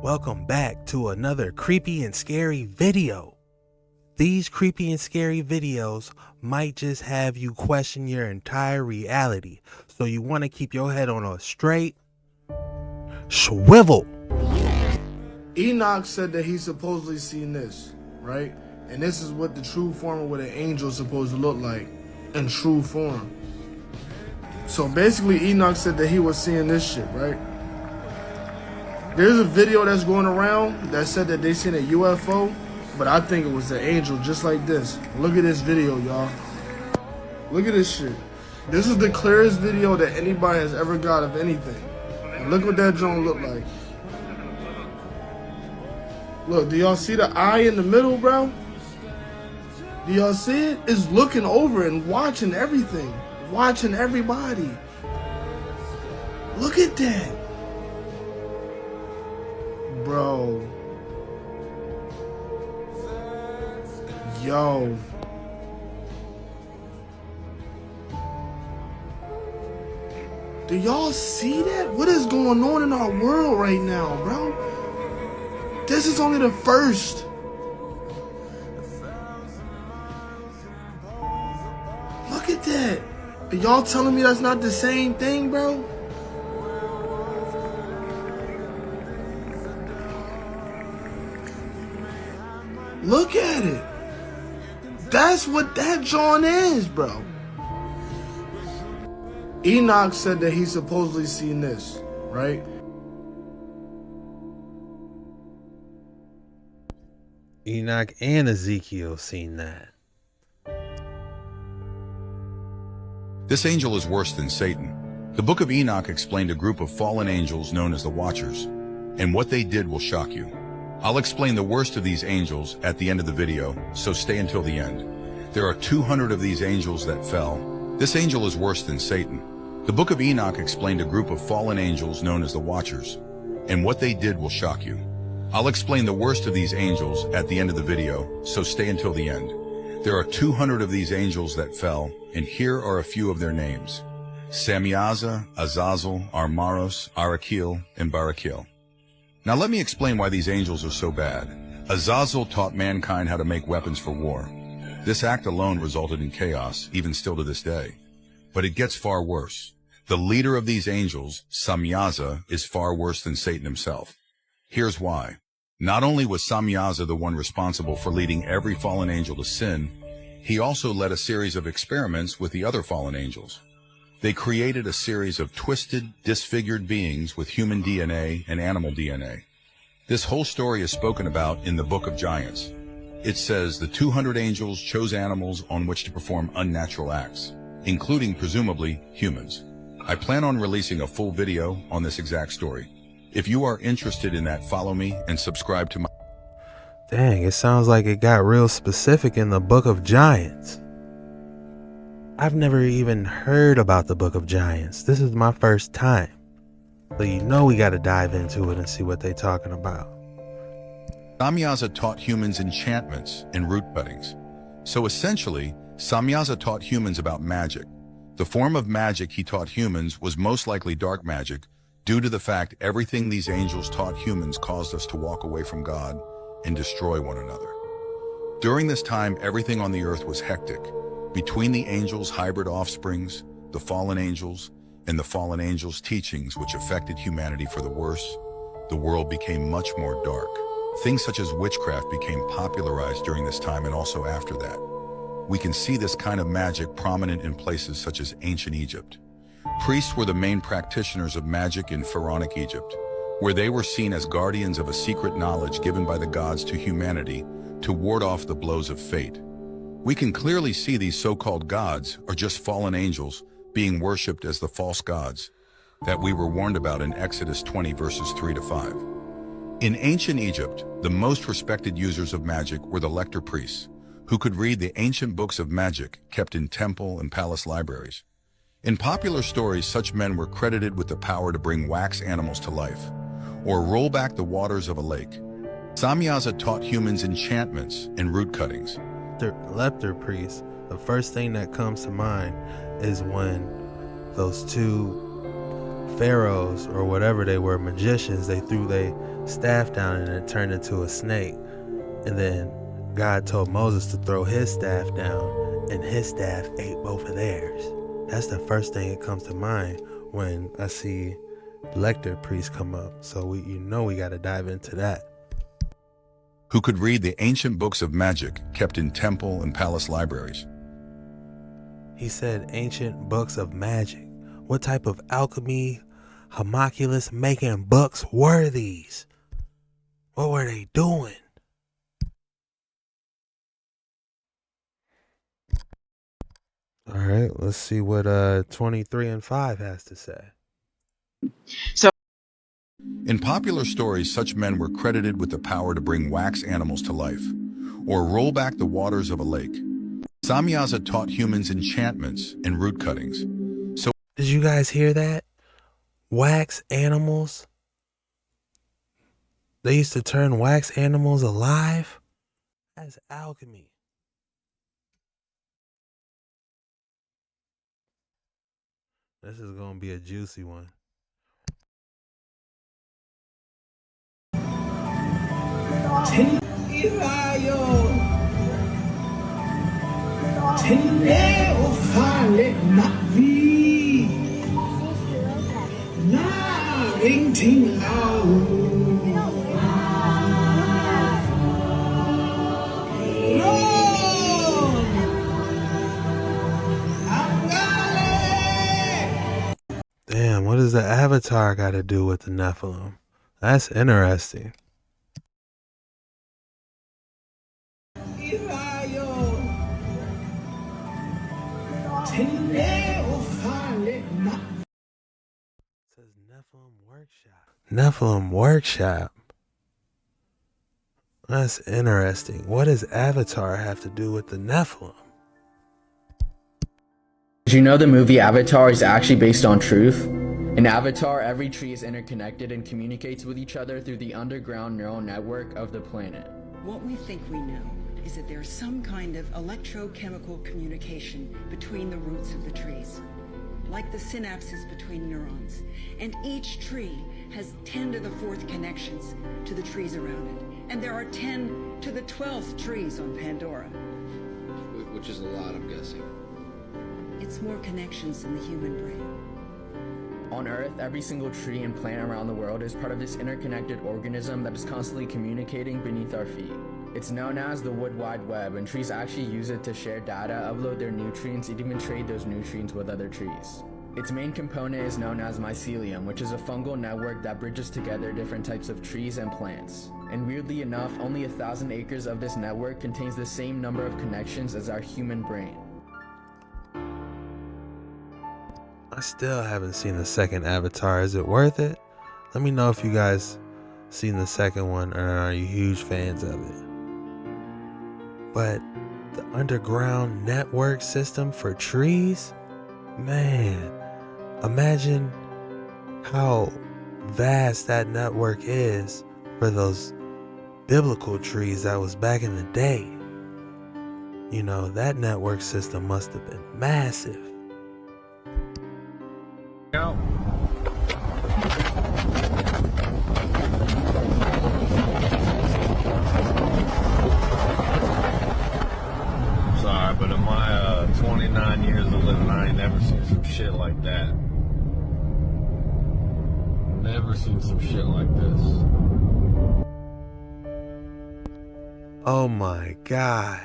Welcome back to another creepy and scary video. These creepy and scary videos might just have you question your entire reality, so you want to keep your head on a straight swivel. Enoch said that he's supposedly seen this, right? And this is what the true form of what an angel is supposed to look like in true form. So basically Enoch said that he was seeing this shit, right? There's a video that's going around that said that they seen a UFO, but I think it was an angel just like this. Look at this video, y'all. Look at this shit. This is the clearest video that anybody has ever got of anything. And look what that joint look like. Look, do y'all see the eye in the middle, bro? Do y'all see it? It's looking over and watching everything. Watching everybody. Look at that. Bro. Yo. Do y'all see that? What is going on in our world right now, bro? This is only the first. Look at that. Are y'all telling me that's not the same thing, bro? Look at it. That's what that John is, bro. Enoch said that he's supposedly seen this, right? Enoch and Ezekiel seen that. This angel is worse than Satan. The book of Enoch explained a group of fallen angels known as the Watchers, and what they did will shock you. I'll explain the worst of these angels at the end of the video, so stay until the end. There are 200 of these angels that fell. This angel is worse than Satan. The book of Enoch explained a group of fallen angels known as the Watchers, and what they did will shock you. I'll explain the worst of these angels at the end of the video, so stay until the end. There are 200 of these angels that fell, and here are a few of their names: Samyaza, Azazel, Armaros, Arachil, and Barakil. Now let me explain why these angels are so bad. Azazel taught mankind how to make weapons for war. This act alone resulted in chaos, even still to this day. But it gets far worse. The leader of these angels, Samyaza, is far worse than Satan himself. Here's why. Not only was Samyaza the one responsible for leading every fallen angel to sin, he also led a series of experiments with the other fallen angels. They created a series of twisted, disfigured beings with human DNA and animal DNA. This whole story is spoken about in the Book of Giants. It says the 200 angels chose animals on which to perform unnatural acts, including presumably humans. I plan on releasing a full video on this exact story. If you are interested in that, follow me and subscribe to my... Dang, it sounds like it got real specific in the Book of Giants. I've never even heard about the Book of Giants. This is my first time. So you know we gotta dive into it and see what they're talking about. Samyaza taught humans enchantments and root cuttings. So essentially, Samyaza taught humans about magic. The form of magic he taught humans was most likely dark magic, due to the fact everything these angels taught humans caused us to walk away from God and destroy one another. During this time, everything on the earth was hectic. Between the angels' hybrid offsprings, the fallen angels, and the fallen angels' teachings which affected humanity for the worse, the world became much more dark. Things such as witchcraft became popularized during this time and also after that. We can see this kind of magic prominent in places such as ancient Egypt. Priests were the main practitioners of magic in pharaonic Egypt, where they were seen as guardians of a secret knowledge given by the gods to humanity to ward off the blows of fate. We can clearly see these so-called gods are just fallen angels being worshipped as the false gods that we were warned about in Exodus 20 verses 3 to 5. In ancient Egypt, the most respected users of magic were the lector priests, who could read the ancient books of magic kept in temple and palace libraries. In popular stories, such men were credited with the power to bring wax animals to life, or roll back the waters of a lake. Samyaza taught humans enchantments and root cuttings. Lepter priest, the first thing that comes to mind is when those two pharaohs or whatever they were, magicians, they threw their staff down and it turned into a snake. And then God told Moses to throw his staff down, and his staff ate both of theirs. That's the first thing that comes to mind when I see Lecter priest come up. So we got to dive into that. Who could read the ancient books of magic kept in temple and palace libraries. He said ancient books of magic. What type of alchemy, homunculus making books were these? What were they doing? All right, let's see what 23 and 5 has to say. In popular stories, such men were credited with the power to bring wax animals to life, or roll back the waters of a lake. Samyaza taught humans enchantments and root cuttings. So, did you guys hear that? Wax animals? They used to turn wax animals alive? That's alchemy. This is going to be a juicy one. Damn, what does the Avatar got to do with the Nephilim? That's interesting. Says Nephilim Workshop. Nephilim Workshop. That's interesting. What does Avatar have to do with the Nephilim? Did you know the movie Avatar is actually based on truth? In Avatar, every tree is interconnected and communicates with each other through the underground neural network of the planet. What we think we know is that there's some kind of electrochemical communication between the roots of the trees, like the synapses between neurons. And each tree has 10 to the 4th connections to the trees around it. And there are 10 to the 12th trees on Pandora. Which is a lot, I'm guessing. It's more connections than the human brain. On Earth, every single tree and plant around the world is part of this interconnected organism that is constantly communicating beneath our feet. It's known as the Wood Wide Web, and trees actually use it to share data, upload their nutrients, and even trade those nutrients with other trees. Its main component is known as mycelium, which is a fungal network that bridges together different types of trees and plants. And weirdly enough, only 1,000 acres of this network contains the same number of connections as our human brain. I still haven't seen the second Avatar. Is it worth it? Let me know if you guys seen the second one, or are you huge fans of it? But the underground network system for trees? Man, imagine how vast that network is for those biblical trees that was back in the day. You know, that network system must have been massive. Out. Sorry, but in my 29 years of living, I ain't never seen some shit like that. Never seen some shit like this. Oh my God.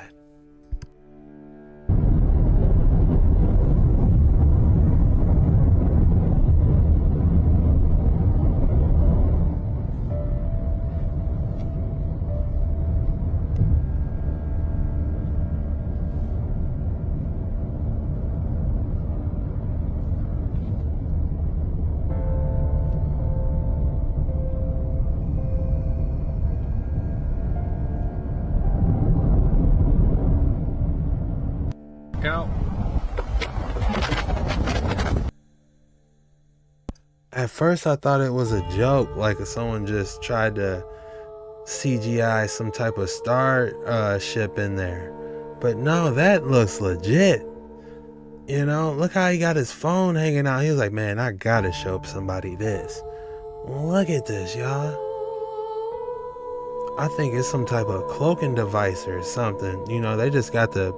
Out. At first I thought it was a joke, like someone just tried to CGI some type of star ship in there. But no, that looks legit. You know, look how he got his phone hanging out. He was like, man, I gotta show somebody this. Look at this, y'all. I think it's some type of cloaking device or something. You know, they just got the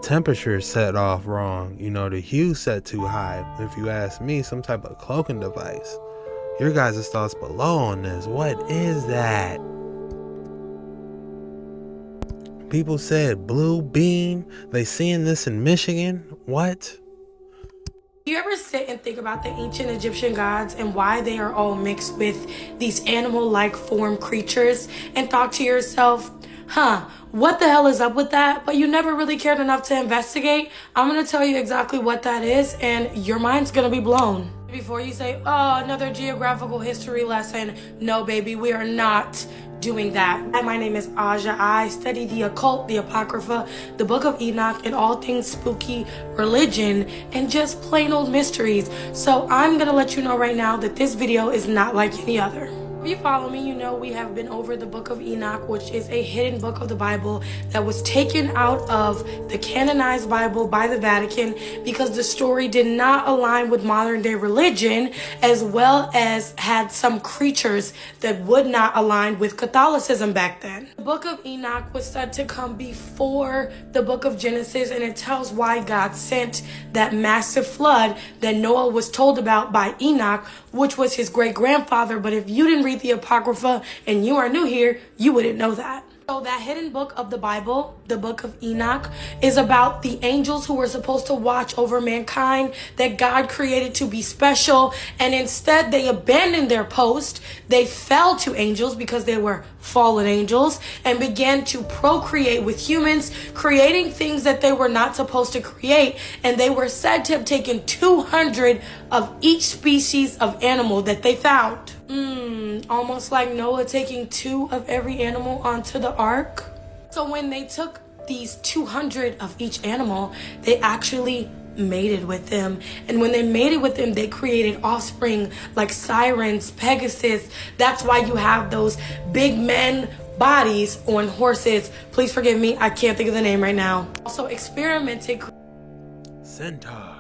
temperature set off wrong. You know, the hue set too high. If you ask me, some type of cloaking device. Your guys' thoughts below on this. What is that? People said blue beam. They seeing this in Michigan. What? Do you ever sit and think about the ancient Egyptian gods and why they are all mixed with these animal-like form creatures and thought to yourself, what the hell is up with that? But you never really cared enough to investigate? I'm going to tell you exactly what that is, and your mind's going to be blown. Before you say, oh, another geographical history lesson. No, baby, we are not doing that. My name is Aja. I study the occult, the apocrypha, the book of Enoch, and all things spooky, religion, and just plain old mysteries. So I'm gonna let you know right now that this video is not like any other. If you follow me, you know we have been over the book of Enoch, which is a hidden book of the Bible that was taken out of the canonized Bible by the Vatican because the story did not align with modern day religion, as well as had some creatures that would not align with Catholicism back then. The book of Enoch was said to come before the book of Genesis, and it tells why God sent that massive flood that Noah was told about by Enoch, which was his great-grandfather. But if you didn't read the Apocrypha and you are new here, you wouldn't know that. So that hidden book of the Bible, the book of Enoch, is about the angels who were supposed to watch over mankind that God created to be special, and instead they abandoned their post. They fell to angels because they were fallen angels and began to procreate with humans, creating things that they were not supposed to create, and they were said to have taken 200 of each species of animal that they found. Almost like Noah taking 2 of every animal onto the ark. So when they took these 200 of each animal, they actually mated with them. And when they mated with them, they created offspring like sirens, Pegasus. That's why you have those big men bodies on horses. Please forgive me, I can't think of the name right now. Also experimented. Centaur.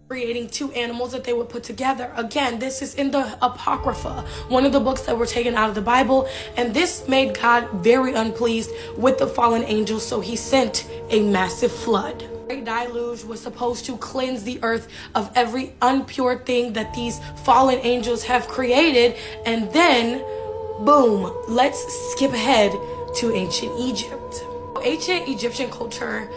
Creating 2 animals that they would put together. Again, this is in the Apocrypha, one of the books that were taken out of the Bible, and this made God very unpleased with the fallen angels, so he sent a massive flood. The great deluge was supposed to cleanse the earth of every impure thing that these fallen angels have created, and then, boom, let's skip ahead to ancient Egypt. Ancient Egyptian culture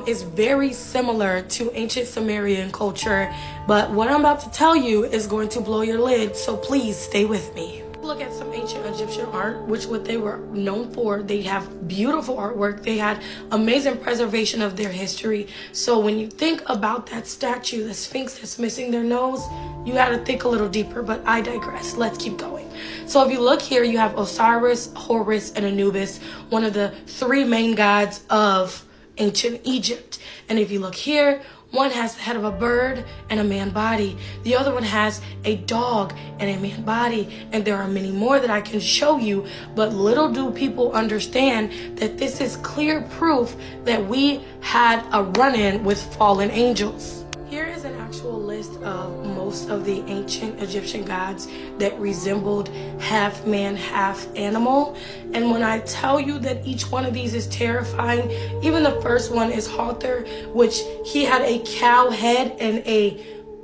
is very similar to ancient Sumerian culture, but what I'm about to tell you is going to blow your lid, so please stay with me. Look at some ancient Egyptian art, which what they were known for. They have beautiful artwork. They had amazing preservation of their history. So when you think about that statue, the Sphinx that's missing their nose, you got to think a little deeper, but I digress. Let's keep going. So if you look here, you have Osiris, Horus, and Anubis, one of the 3 main gods of ancient Egypt. And if you look here, one has the head of a bird and a man body. The other one has a dog and a man body. And there are many more that I can show you, but little do people understand that this is clear proof that we had a run-in with fallen angels. Here is an actual list of most of the ancient Egyptian gods that resembled half man, half animal. And when I tell you that each one of these is terrifying, even the first one is Hathor, which he had a cow head and a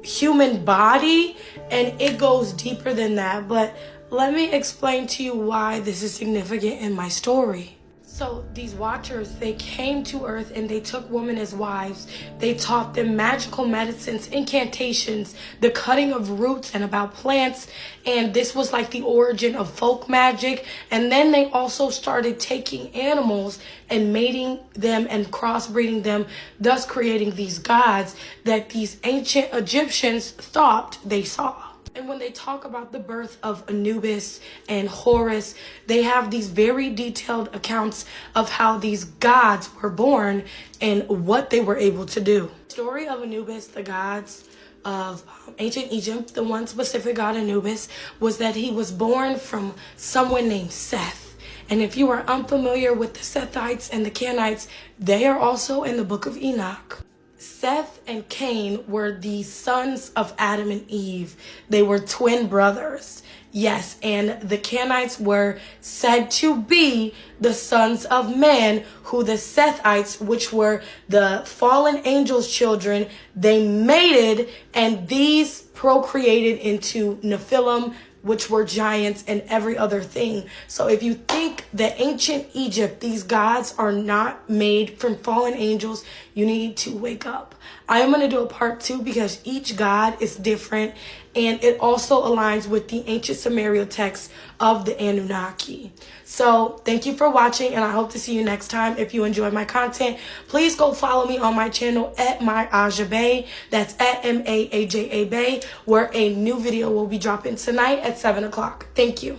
human body, and it goes deeper than that. But let me explain to you why this is significant in my story. So these watchers, they came to earth and they took women as wives. They taught them magical medicines, incantations, the cutting of roots and about plants. And this was like the origin of folk magic. And then they also started taking animals and mating them and crossbreeding them, thus creating these gods that these ancient Egyptians thought they saw. And when they talk about the birth of Anubis and Horus, they have these very detailed accounts of how these gods were born and what they were able to do. The story of Anubis, the gods of ancient Egypt, the one specific god Anubis, was that he was born from someone named Seth. And if you are unfamiliar with the Sethites and the Canaanites, they are also in the book of Enoch. Seth and Cain were the sons of Adam and Eve. They were twin brothers. Yes, and the Canaanites were said to be the sons of man, who the Sethites, which were the fallen angels' children, they mated, and these procreated into Nephilim, which were giants and every other thing. So if you think that ancient Egypt, these gods are not made from fallen angels, you need to wake up. I am going to do a part 2 because each god is different, and it also aligns with the ancient Sumerian text of the Anunnaki. So thank you for watching, and I hope to see you next time. If you enjoyed my content, please go follow me on my channel at MyAjaBay. That's at MAAJA Bay, where a new video will be dropping tonight at 7 o'clock. Thank you.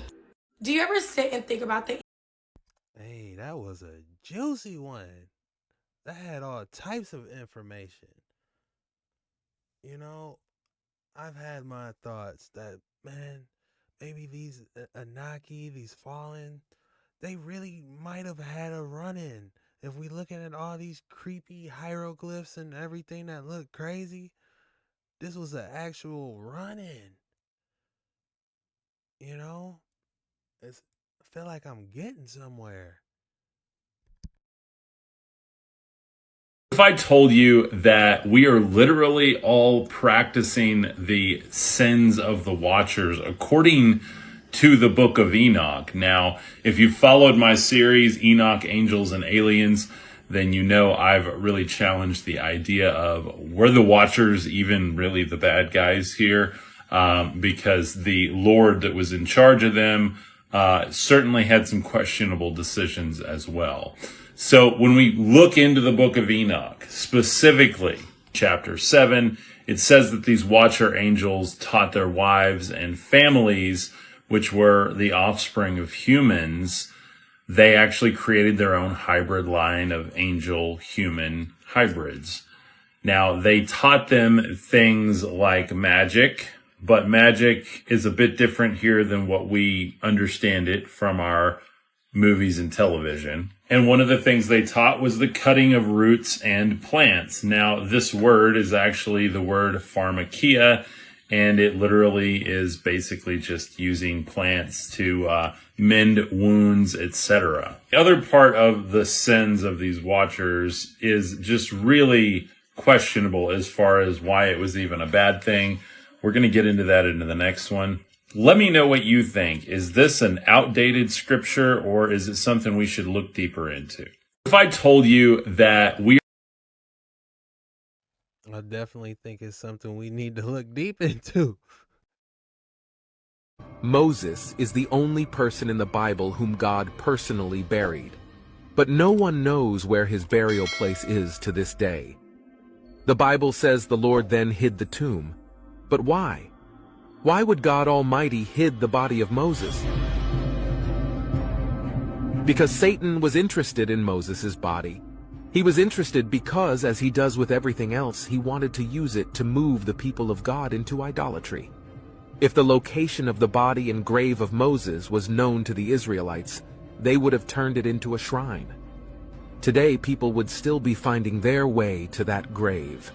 Do you ever sit and think about the... Hey, that was a juicy one. That had all types of information. You know, I've had my thoughts that, man, maybe these Anaki, these fallen, they really might have had a run-in. If we looking at all these creepy hieroglyphs and everything that look crazy, this was an actual run-in. You know, I feel like I'm getting somewhere. If I told you that we are literally all practicing the sins of the Watchers according to the book of Enoch. Now, if you followed my series, Enoch, Angels, and Aliens, then you know I've really challenged the idea of, were the Watchers even really the bad guys here? Because the Lord that was in charge of them certainly had some questionable decisions as well. So when we look into the book of Enoch, specifically chapter 7, it says that these watcher angels taught their wives and families, which were the offspring of humans, they actually created their own hybrid line of angel-human hybrids. Now, they taught them things like magic, but magic is a bit different here than what we understand it from our movies and television. And one of the things they taught was the cutting of roots and plants. Now, this word is actually the word pharmakia, and it literally is basically just using plants to mend wounds, etc. The other part of the sins of these watchers is just really questionable as far as why it was even a bad thing. We're going to get into that into the next one. Let me know what you think. Is this an outdated scripture, or is it something we should look deeper into? If I told you that I definitely think it's something we need to look deep into. Moses is the only person in the Bible whom God personally buried, but no one knows where his burial place is to this day. The Bible says the Lord then hid the tomb, but why? Why would God Almighty hid the body of Moses? Because Satan was interested in Moses' body. He was interested because, as he does with everything else, he wanted to use it to move the people of God into idolatry. If the location of the body and grave of Moses was known to the Israelites, they would have turned it into a shrine. Today, people would still be finding their way to that grave.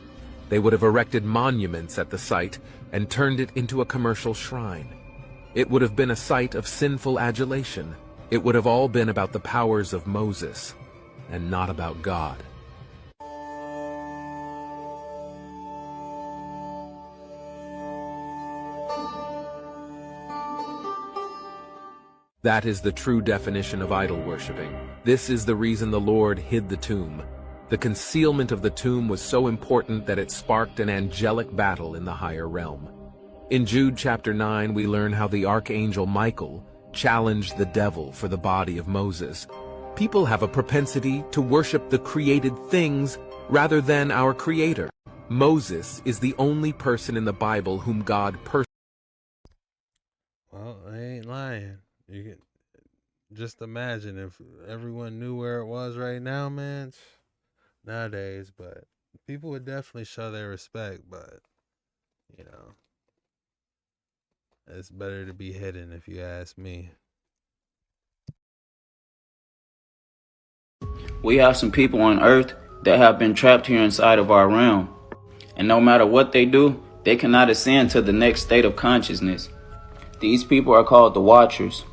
They would have erected monuments at the site and turned it into a commercial shrine. It would have been a site of sinful adulation. It would have all been about the powers of Moses and not about God. That is the true definition of idol worshiping. This is the reason the Lord hid the tomb. The concealment of the tomb was so important that it sparked an angelic battle in the higher realm. In Jude chapter 9, we learn how the archangel Michael challenged the devil for the body of Moses. People have a propensity to worship the created things rather than our Creator. Moses is the only person in the Bible whom God Well, I ain't lying. You can just imagine if everyone knew where it was right now, man. Nowadays, but people would definitely show their respect, but you know, it's better to be hidden if you ask me. We have some people on Earth that have been trapped here inside of our realm. And no matter what they do, they cannot ascend to the next state of consciousness. These people are called the Watchers.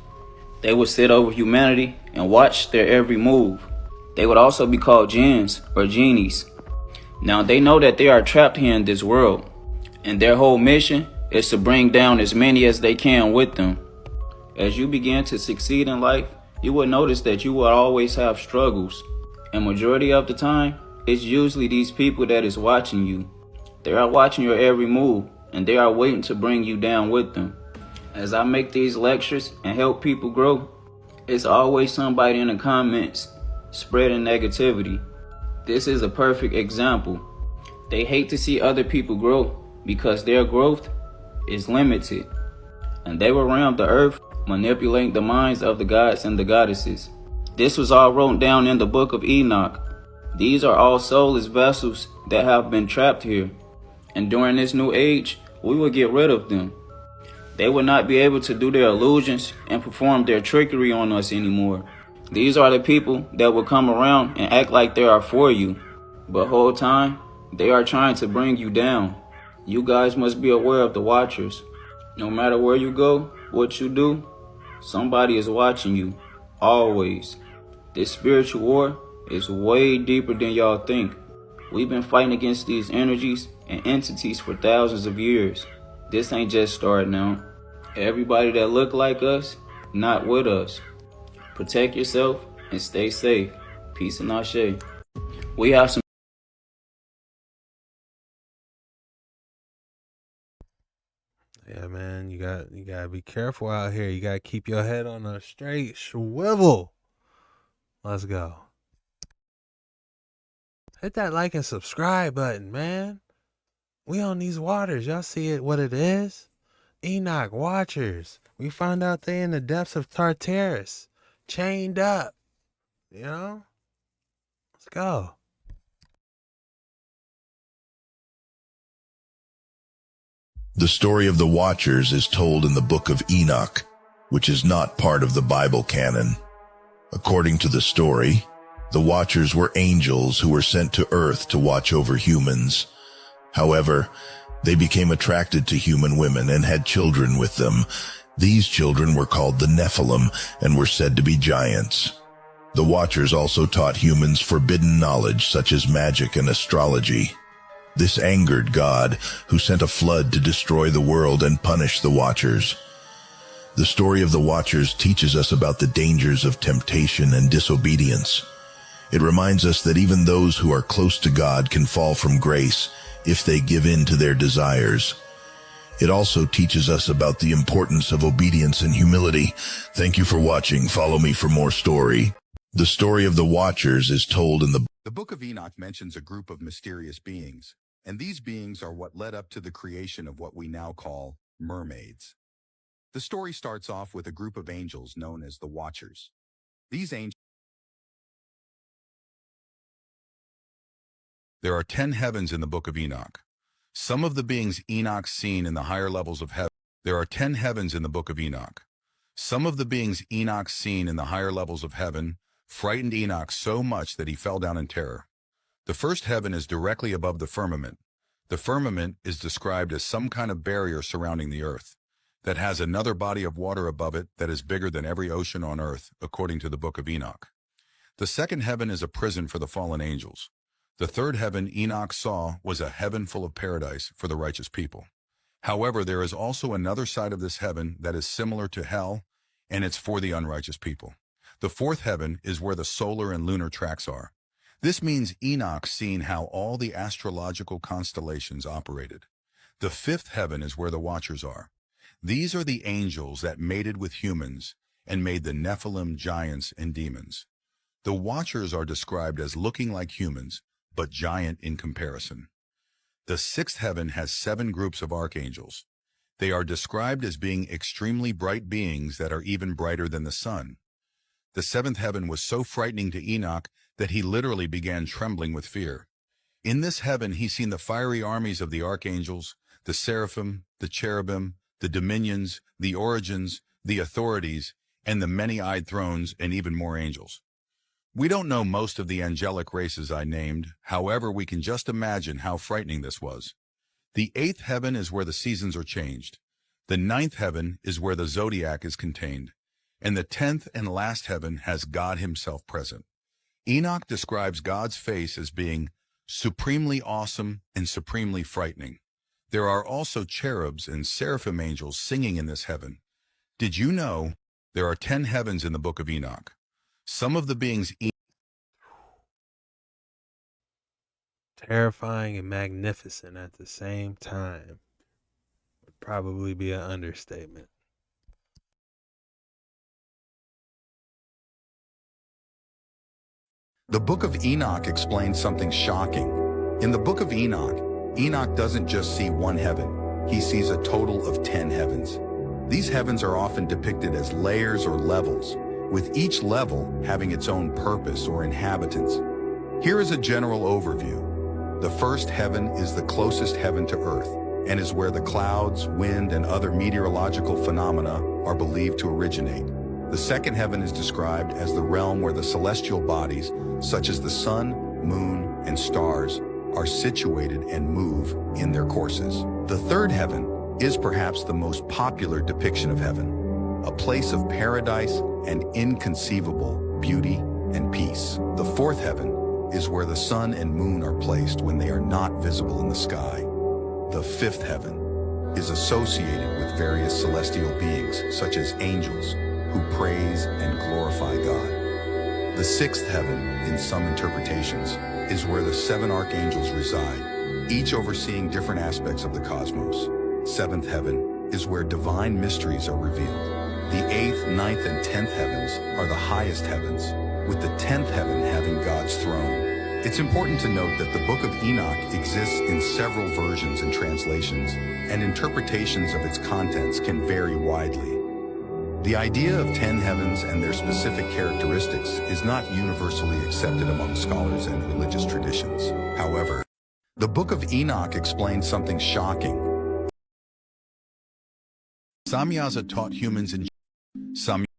They would sit over humanity and watch their every move. They would also be called jinns or genies. Now they know that they are trapped here in this world, and their whole mission is to bring down as many as they can with them. As you begin to succeed in life, you will notice that you will always have struggles. And majority of the time, it's usually these people that is watching you. They are watching your every move, and they are waiting to bring you down with them. As I make these lectures and help people grow, it's always somebody in the comments spreading negativity. This is a perfect example. They hate to see other people grow because their growth is limited. And they will roam the earth, manipulating the minds of the gods and the goddesses. This was all wrote down in the book of Enoch. These are all soulless vessels that have been trapped here. And during this new age, we will get rid of them. They will not be able to do their illusions and perform their trickery on us anymore. These are the people that will come around and act like they are for you. But whole time, they are trying to bring you down. You guys must be aware of the Watchers. No matter where you go, what you do, somebody is watching you. Always. This spiritual war is way deeper than y'all think. We've been fighting against these energies and entities for thousands of years. This ain't just starting now. Everybody that look like us, not with us. Protect yourself and stay safe. Peace and Ashe. We have some. Yeah, man, you gotta be careful out here. You gotta keep your head on a straight swivel. Let's go. Hit that like and subscribe button, man. We on these waters. Y'all see it, what it is? Enoch Watchers. We found out they in the depths of Tartarus. Chained up. You know? Let's go. The story of the Watchers is told in the book of Enoch, which is not part of the Bible canon. According to the story, the Watchers were angels who were sent to earth to watch over humans. However, they became attracted to human women and had children with them. These children were called the Nephilim and were said to be giants. The Watchers also taught humans forbidden knowledge such as magic and astrology. This angered God, who sent a flood to destroy the world and punish the Watchers. The story of the Watchers teaches us about the dangers of temptation and disobedience. It reminds us that even those who are close to God can fall from grace if they give in to their desires. It also teaches us about the importance of obedience and humility. Thank you for watching. Follow me for more story. The story of the Watchers is told in The book of Enoch mentions a group of mysterious beings, and these beings are what led up to the creation of what we now call mermaids. The story starts off with a group of angels known as the Watchers. These angels. There are 10 heavens in the book of Enoch. Some of the beings Enoch seen in the higher levels of heaven. There are 10 heavens in the book of Enoch. Some of the beings Enoch seen in the higher levels of heaven frightened Enoch so much that he fell down in terror. The first heaven is directly above the firmament. The firmament is described as some kind of barrier surrounding the earth that has another body of water above it that is bigger than every ocean on earth, according to the book of Enoch. The second heaven is a prison for the fallen angels. The third heaven Enoch saw was a heaven full of paradise for the righteous people. However, there is also another side of this heaven that is similar to hell, and it's for the unrighteous people. The fourth heaven is where the solar and lunar tracks are. This means Enoch seen how all the astrological constellations operated. The fifth heaven is where the Watchers are. These are the angels that mated with humans and made the Nephilim, giants, and demons. The Watchers are described as looking like humans, but giant in comparison. The sixth heaven has 7 groups of archangels. They are described as being extremely bright beings that are even brighter than the sun. The seventh heaven was so frightening to Enoch that he literally began trembling with fear. In this heaven he seen the fiery armies of the archangels, the seraphim, the cherubim, the dominions, the origins, the authorities, and the many-eyed thrones, and even more angels. We don't know most of the angelic races I named, however, we can just imagine how frightening this was. The 8th heaven is where the seasons are changed. The 9th heaven is where the zodiac is contained. And the 10th and last heaven has God himself present. Enoch describes God's face as being supremely awesome and supremely frightening. There are also cherubs and seraphim angels singing in this heaven. Did you know there are 10 heavens in the book of Enoch? Some of the beings Terrifying and magnificent at the same time would probably be an understatement. The book of Enoch explains something shocking. In the book of Enoch, Enoch doesn't just see one heaven, he sees a total of 10 heavens. These heavens are often depicted as layers or levels, with each level having its own purpose or inhabitants. Here is a general overview. The first heaven is the closest heaven to Earth, and is where the clouds, wind, and other meteorological phenomena are believed to originate. The second heaven is described as the realm where the celestial bodies, such as the sun, moon, and stars, are situated and move in their courses. The third heaven is perhaps the most popular depiction of heaven, a place of paradise and inconceivable beauty and peace. The fourth heaven is where the sun and moon are placed when they are not visible in the sky. The fifth heaven is associated with various celestial beings, such as angels, who praise and glorify God. The sixth heaven, in some interpretations, is where the 7 archangels reside, each overseeing different aspects of the cosmos. Seventh heaven is where divine mysteries are revealed. The 8th, 9th, and 10th heavens are the highest heavens, with the 10th heaven having God's throne. It's important to note that the Book of Enoch exists in several versions and translations, and interpretations of its contents can vary widely. The idea of 10 heavens and their specific characteristics is not universally accepted among scholars and religious traditions. However, the Book of Enoch explains something shocking. Samyaza taught humans in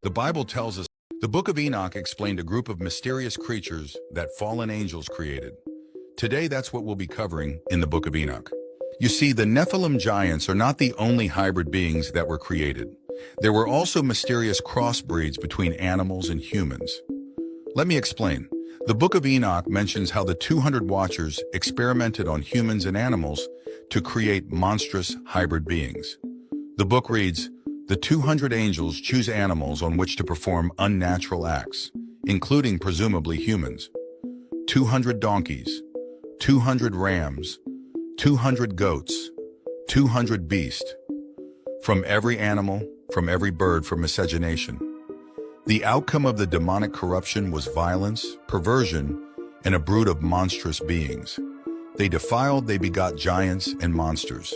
the Bible tells us the Book of Enoch explained a group of mysterious creatures that fallen angels created. Today, that's what we'll be covering in the Book of Enoch. You see, the Nephilim giants are not the only hybrid beings that were created. There were also mysterious crossbreeds between animals and humans. Let me explain. The Book of Enoch mentions how the 200 Watchers experimented on humans and animals to create monstrous hybrid beings. The book reads, "The 200 angels choose animals on which to perform unnatural acts, including presumably humans. 200 donkeys, 200 rams, 200 goats, 200 beasts. From every animal, from every bird for miscegenation. The outcome of the demonic corruption was violence, perversion, and a brood of monstrous beings. They defiled, they begot giants and monsters."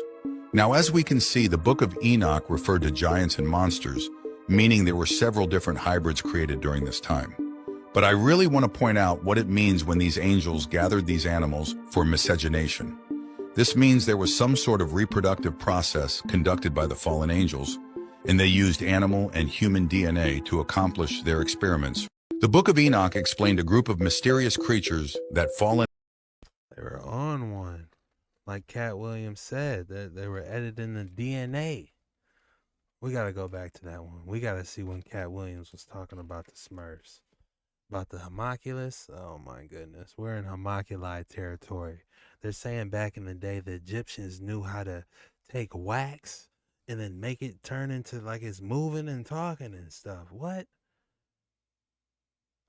Now, as we can see, the Book of Enoch referred to giants and monsters, meaning there were several different hybrids created during this time. But I really want to point out what it means when these angels gathered these animals for miscegenation. This means there was some sort of reproductive process conducted by the fallen angels, and they used animal and human DNA to accomplish their experiments. The Book of Enoch explained a group of mysterious creatures that fallen. They were on one. Like Cat Williams said, that they were editing the DNA. We got to go back to that one. We got to see when Cat Williams was talking about the Smurfs. About the homunculus. Oh my goodness. We're in homunculi territory. They're saying back in the day the Egyptians knew how to take wax and then make it turn into like it's moving and talking and stuff. What?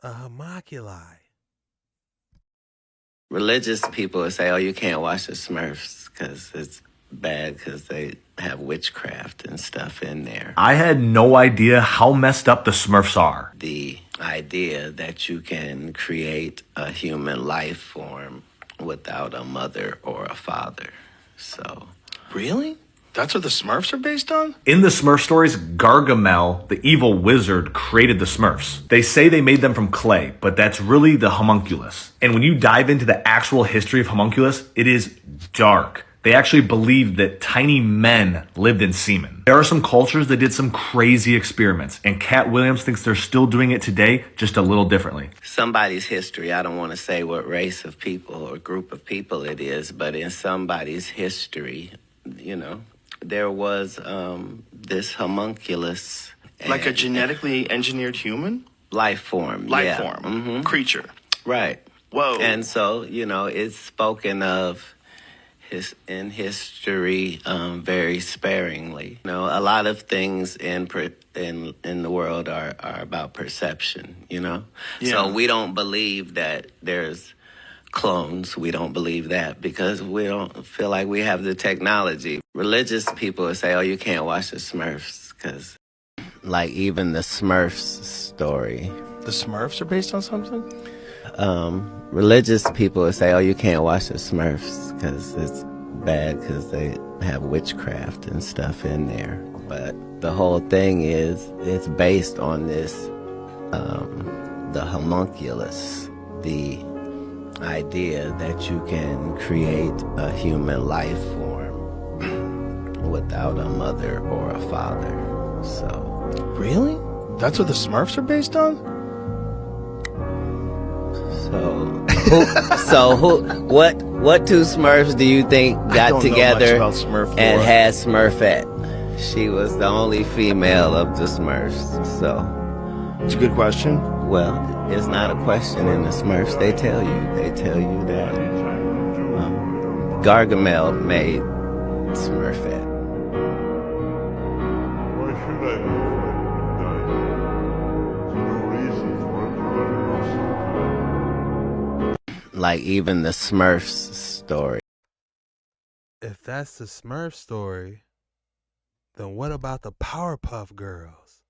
A homunculi. Religious people would say, oh, you can't watch the Smurfs because it's bad because they have witchcraft and stuff in there. I had no idea how messed up the Smurfs are. The idea that you can create a human life form without a mother or a father. So. Really? That's what the Smurfs are based on? In the Smurf stories, Gargamel, the evil wizard, created the Smurfs. They say they made them from clay, but that's really the homunculus. And when you dive into the actual history of homunculus, it is dark. They actually believed that tiny men lived in semen. There are some cultures that did some crazy experiments, and Cat Williams thinks they're still doing it today, just a little differently. Somebody's history, I don't want to say what race of people or group of people it is, but in somebody's history, you know, there was this homunculus. Like a genetically engineered human? Life form. Life form. Creature. Right. Whoa. And so, you know, it's spoken of in history very sparingly. You know, a lot of things in the world are about perception, you know? Yeah. So we don't believe that there's clones. We don't believe that because we don't feel like we have the technology. Religious people would say, oh, you can't watch the Smurfs because, like, even the Smurfs story. The Smurfs are based on something? Religious people would say, oh, you can't watch the Smurfs because it's bad because they have witchcraft and stuff in there. But the whole thing is, it's based on this, the homunculus, the idea that you can create a human life form without a mother or a father. So. Really? That's what the Smurfs are based on? What two Smurfs do you think got together and had Smurfette? She was the only female of the Smurfs, so. It's a good question. Well, it's not a question in the Smurfs. They tell you that Gargamel made Smurfette. Why should I know if I die? There's no reason for it to let Like even the Smurfs story. If that's the Smurf story, then what about the Powerpuff Girls?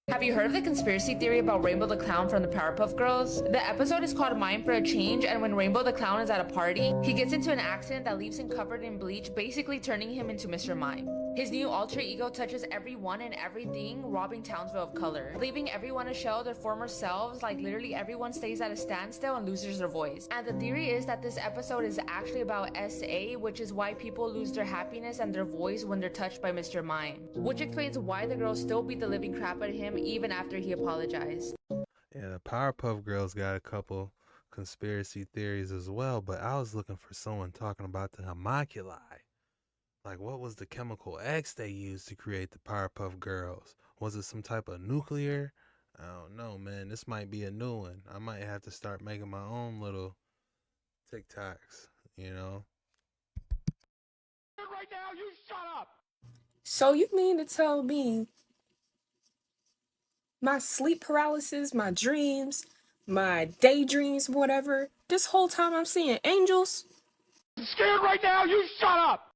Have you heard of the conspiracy theory about Rainbow the Clown from the Powerpuff Girls? The episode is called Mind for a Change, and when Rainbow the Clown is at a party, he gets into an accident that leaves him covered in bleach, basically turning him into Mr. Mime. His new alter ego touches everyone and everything, robbing Townsville of color, leaving everyone to show their former selves, like literally everyone stays at a standstill and loses their voice. And the theory is that this episode is actually about SA, which is why people lose their happiness and their voice when they're touched by Mr. Mime, which explains why the girls still beat the living crap out of him even after he apologized. Yeah, the Powerpuff Girls got a couple conspiracy theories as well, but I was looking for someone talking about the homunculi. Like, what was the chemical X they used to create the Powerpuff Girls? Was it some type of nuclear? I don't know, man. This might be a new one. I might have to start making my own little TikToks, you know? Right now, you shut up! So you mean to tell me my sleep paralysis, my dreams, my daydreams, whatever, this whole time I'm seeing angels? I'm scared right now, you shut up!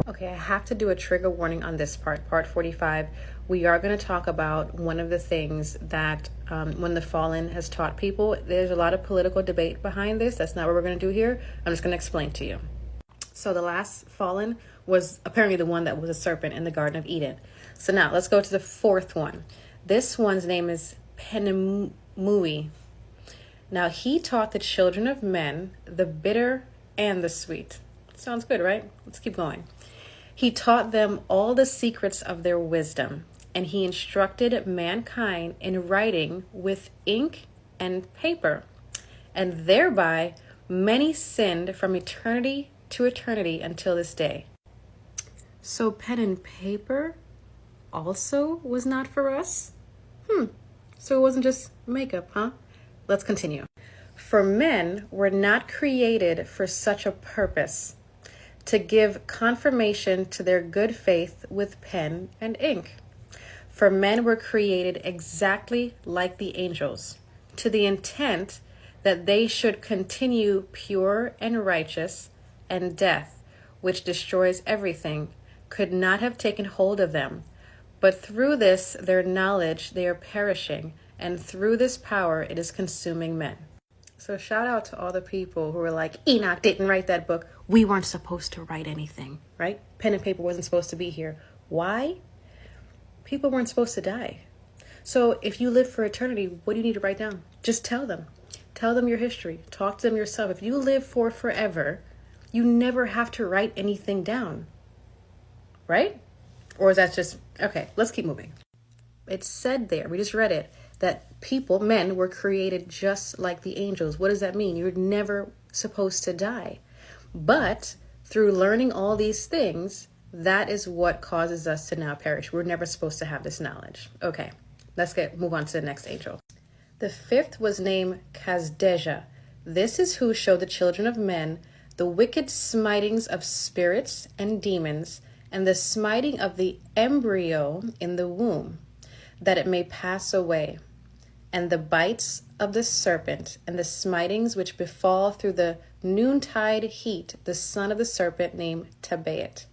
Okay, I have to do a trigger warning on this part 45. We are going to talk about one of the things that when the Fallen has taught people. There's a lot of political debate behind this. That's not what we're going to do here. I'm just going to explain to you. So the last Fallen was apparently the one that was a serpent in the Garden of Eden. So now let's go to the fourth one. This one's name is Penimui. Now he taught the children of men the bitter and the sweet. Sounds good, right? Let's keep going. He taught them all the secrets of their wisdom, and he instructed mankind in writing with ink and paper, and thereby many sinned from eternity to eternity until this day. So pen and paper also was not for us? So it wasn't just makeup, huh? Let's continue. For men were not created for such a purpose, to give confirmation to their good faith with pen and ink. For men were created exactly like the angels, to the intent that they should continue pure and righteous, and death, which destroys everything, could not have taken hold of them. But through this, their knowledge, they are perishing, and through this power, it is consuming men. So shout out to all the people who were like, Enoch didn't write that book. We weren't supposed to write anything, right? Pen and paper wasn't supposed to be here. Why? People weren't supposed to die. So if you live for eternity, what do you need to write down? Just tell them. Tell them your history. Talk to them yourself. If you live for forever, you never have to write anything down. Right? Or is that just... Okay, let's keep moving. It said there, we just read it, that people, men, were created just like the angels. What does that mean? You're never supposed to die. But through learning all these things, that is what causes us to now perish. We're never supposed to have this knowledge. Okay, let's move on to the next angel. The fifth was named Kazdeja. This is who showed the children of men the wicked smitings of spirits and demons, and the smiting of the embryo in the womb, that it may pass away, and the bites of the serpent, and the smitings which befall through the noontide heat, the son of the serpent named Tabaet.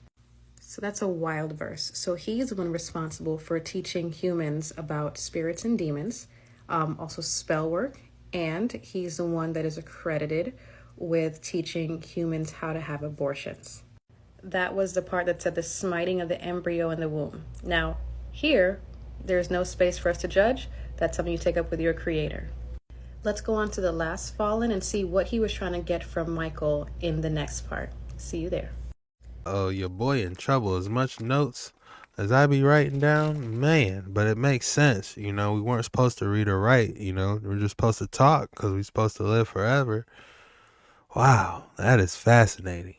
So that's a wild verse. So he's the one responsible for teaching humans about spirits and demons, also spell work, and he's the one that is accredited with teaching humans how to have abortions. That was the part that said the smiting of the embryo in the womb. Now, here, there's no space for us to judge. That's something you take up with your creator. Let's go on to the last fallen and see what he was trying to get from Michael in the next part. See you there. Oh, your boy in trouble. As much notes as I be writing down, man, but it makes sense. You know, we weren't supposed to read or write, you know, we're just supposed to talk because we're supposed to live forever. Wow, that is fascinating.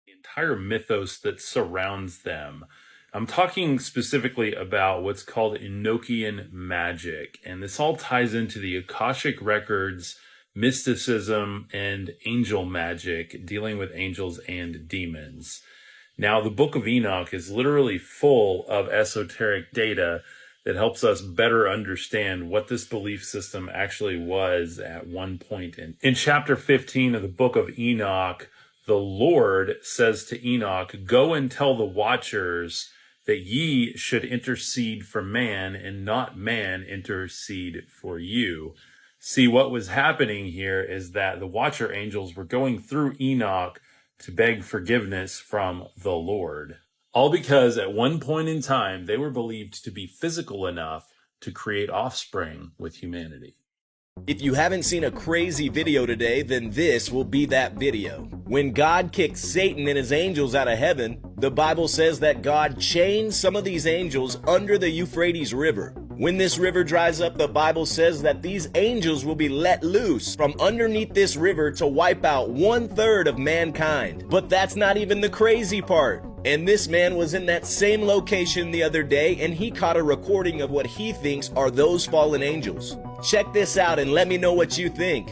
The entire mythos that surrounds them. I'm talking specifically about what's called Enochian magic, and this all ties into the Akashic records, mysticism, and angel magic, dealing with angels and demons. Now, the Book of Enoch is literally full of esoteric data that helps us better understand what this belief system actually was at one point. In chapter 15 of the Book of Enoch, the Lord says to Enoch, "Go and tell the watchers that ye should intercede for man and not man intercede for you." See, what was happening here is that the watcher angels were going through Enoch to beg forgiveness from the Lord. All because at one point in time, they were believed to be physical enough to create offspring with humanity. If you haven't seen a crazy video today, then this will be that video. When God kicked Satan and his angels out of heaven, the Bible says that God chained some of these angels under the Euphrates River. When this river dries up, the Bible says that these angels will be let loose from underneath this river to wipe out 1/3 of mankind. But that's not even the crazy part. And this man was in that same location the other day, and he caught a recording of what he thinks are those fallen angels. Check this out and let me know what you think.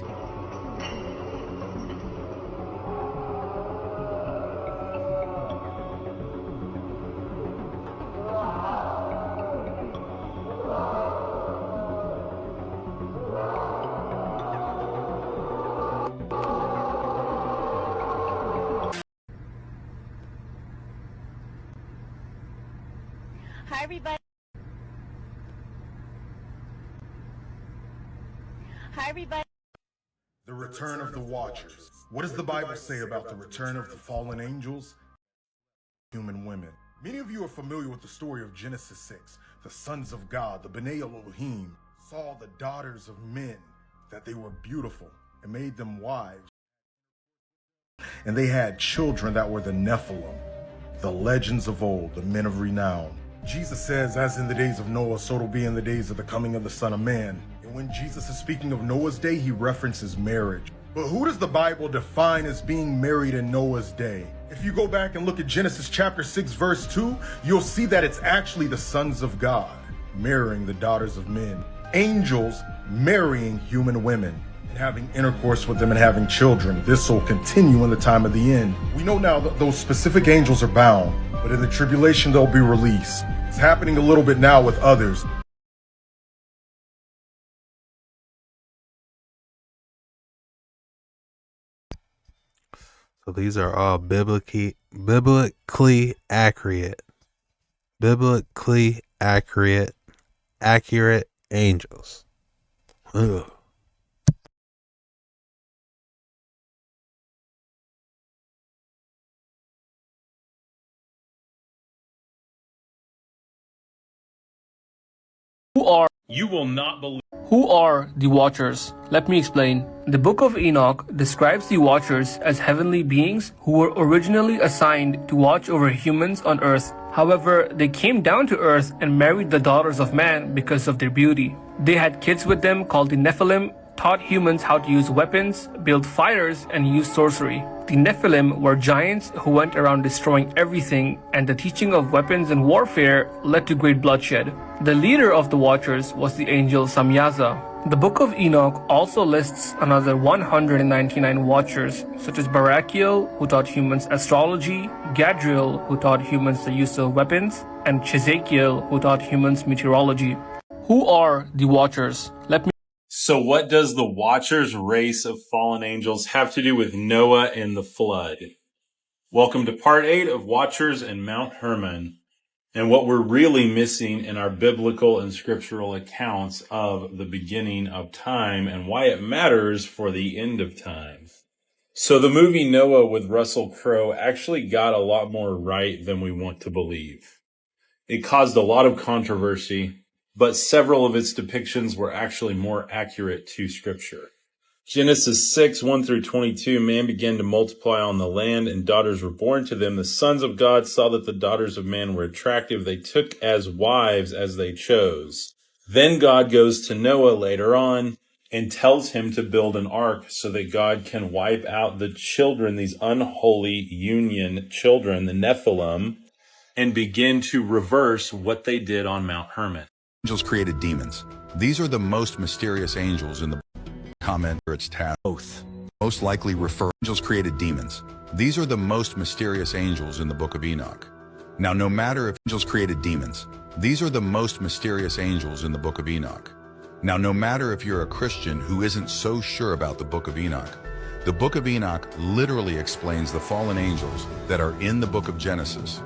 Hi, everybody. Hi, everybody. The return of the Watchers. What does the Bible say about the return of the fallen angels? Human women. Many of you are familiar with the story of Genesis 6. The sons of God, the B'nai Elohim, saw the daughters of men, that they were beautiful, and made them wives. And they had children that were the Nephilim, the legends of old, the men of renown. Jesus says, as in the days of Noah, so it'll be in the days of the coming of the Son of Man. And when Jesus is speaking of Noah's day, he references marriage. But who does the Bible define as being married in Noah's day? If you go back and look at Genesis chapter 6, verse 2, you'll see that it's actually the sons of God marrying the daughters of men. Angels marrying human women and having intercourse with them and having children. This will continue in the time of the end. We know now that those specific angels are bound, but in the tribulation they'll be released. It's happening a little bit now with others. So these are all biblically accurate. Biblically accurate angels. Ugh. You will not believe. Who are the Watchers? Let me explain. The Book of Enoch describes the Watchers as heavenly beings who were originally assigned to watch over humans on earth. However, they came down to earth and married the daughters of man because of their beauty. They had kids with them called the Nephilim, taught humans how to use weapons, build fires, and use sorcery. The Nephilim were giants who went around destroying everything, and the teaching of weapons and warfare led to great bloodshed. The leader of the Watchers was the angel Samyaza. The Book of Enoch also lists another 199 Watchers, such as Barakiel, who taught humans astrology, Gadriel, who taught humans the use of weapons, and Chezekiel, who taught humans meteorology. Who are the Watchers? So what does the Watchers race of fallen angels have to do with Noah and the flood? Welcome to part 8 of Watchers and Mount Hermon, and what we're really missing in our biblical and scriptural accounts of the beginning of time and why it matters for the end of time. So the movie Noah with Russell Crowe actually got a lot more right than we want to believe. It caused a lot of controversy, but several of its depictions were actually more accurate to Scripture. Genesis 6, 1 through 22, man began to multiply on the land, and daughters were born to them. The sons of God saw that the daughters of man were attractive. They took as wives as they chose. Then God goes to Noah later on and tells him to build an ark so that God can wipe out the children, these unholy union children, the Nephilim, and begin to reverse what they did on Mount Hermon. Angels created demons. These are the most mysterious angels in the comment or its task. Oath. Most likely refer angels created demons. These are the most mysterious angels in the book of Enoch. Now, no matter if angels created demons, these are the most mysterious angels in the book of Enoch. Now, no matter if you're a Christian who isn't so sure about the book of Enoch, the book of Enoch literally explains the fallen angels that are in the book of Genesis.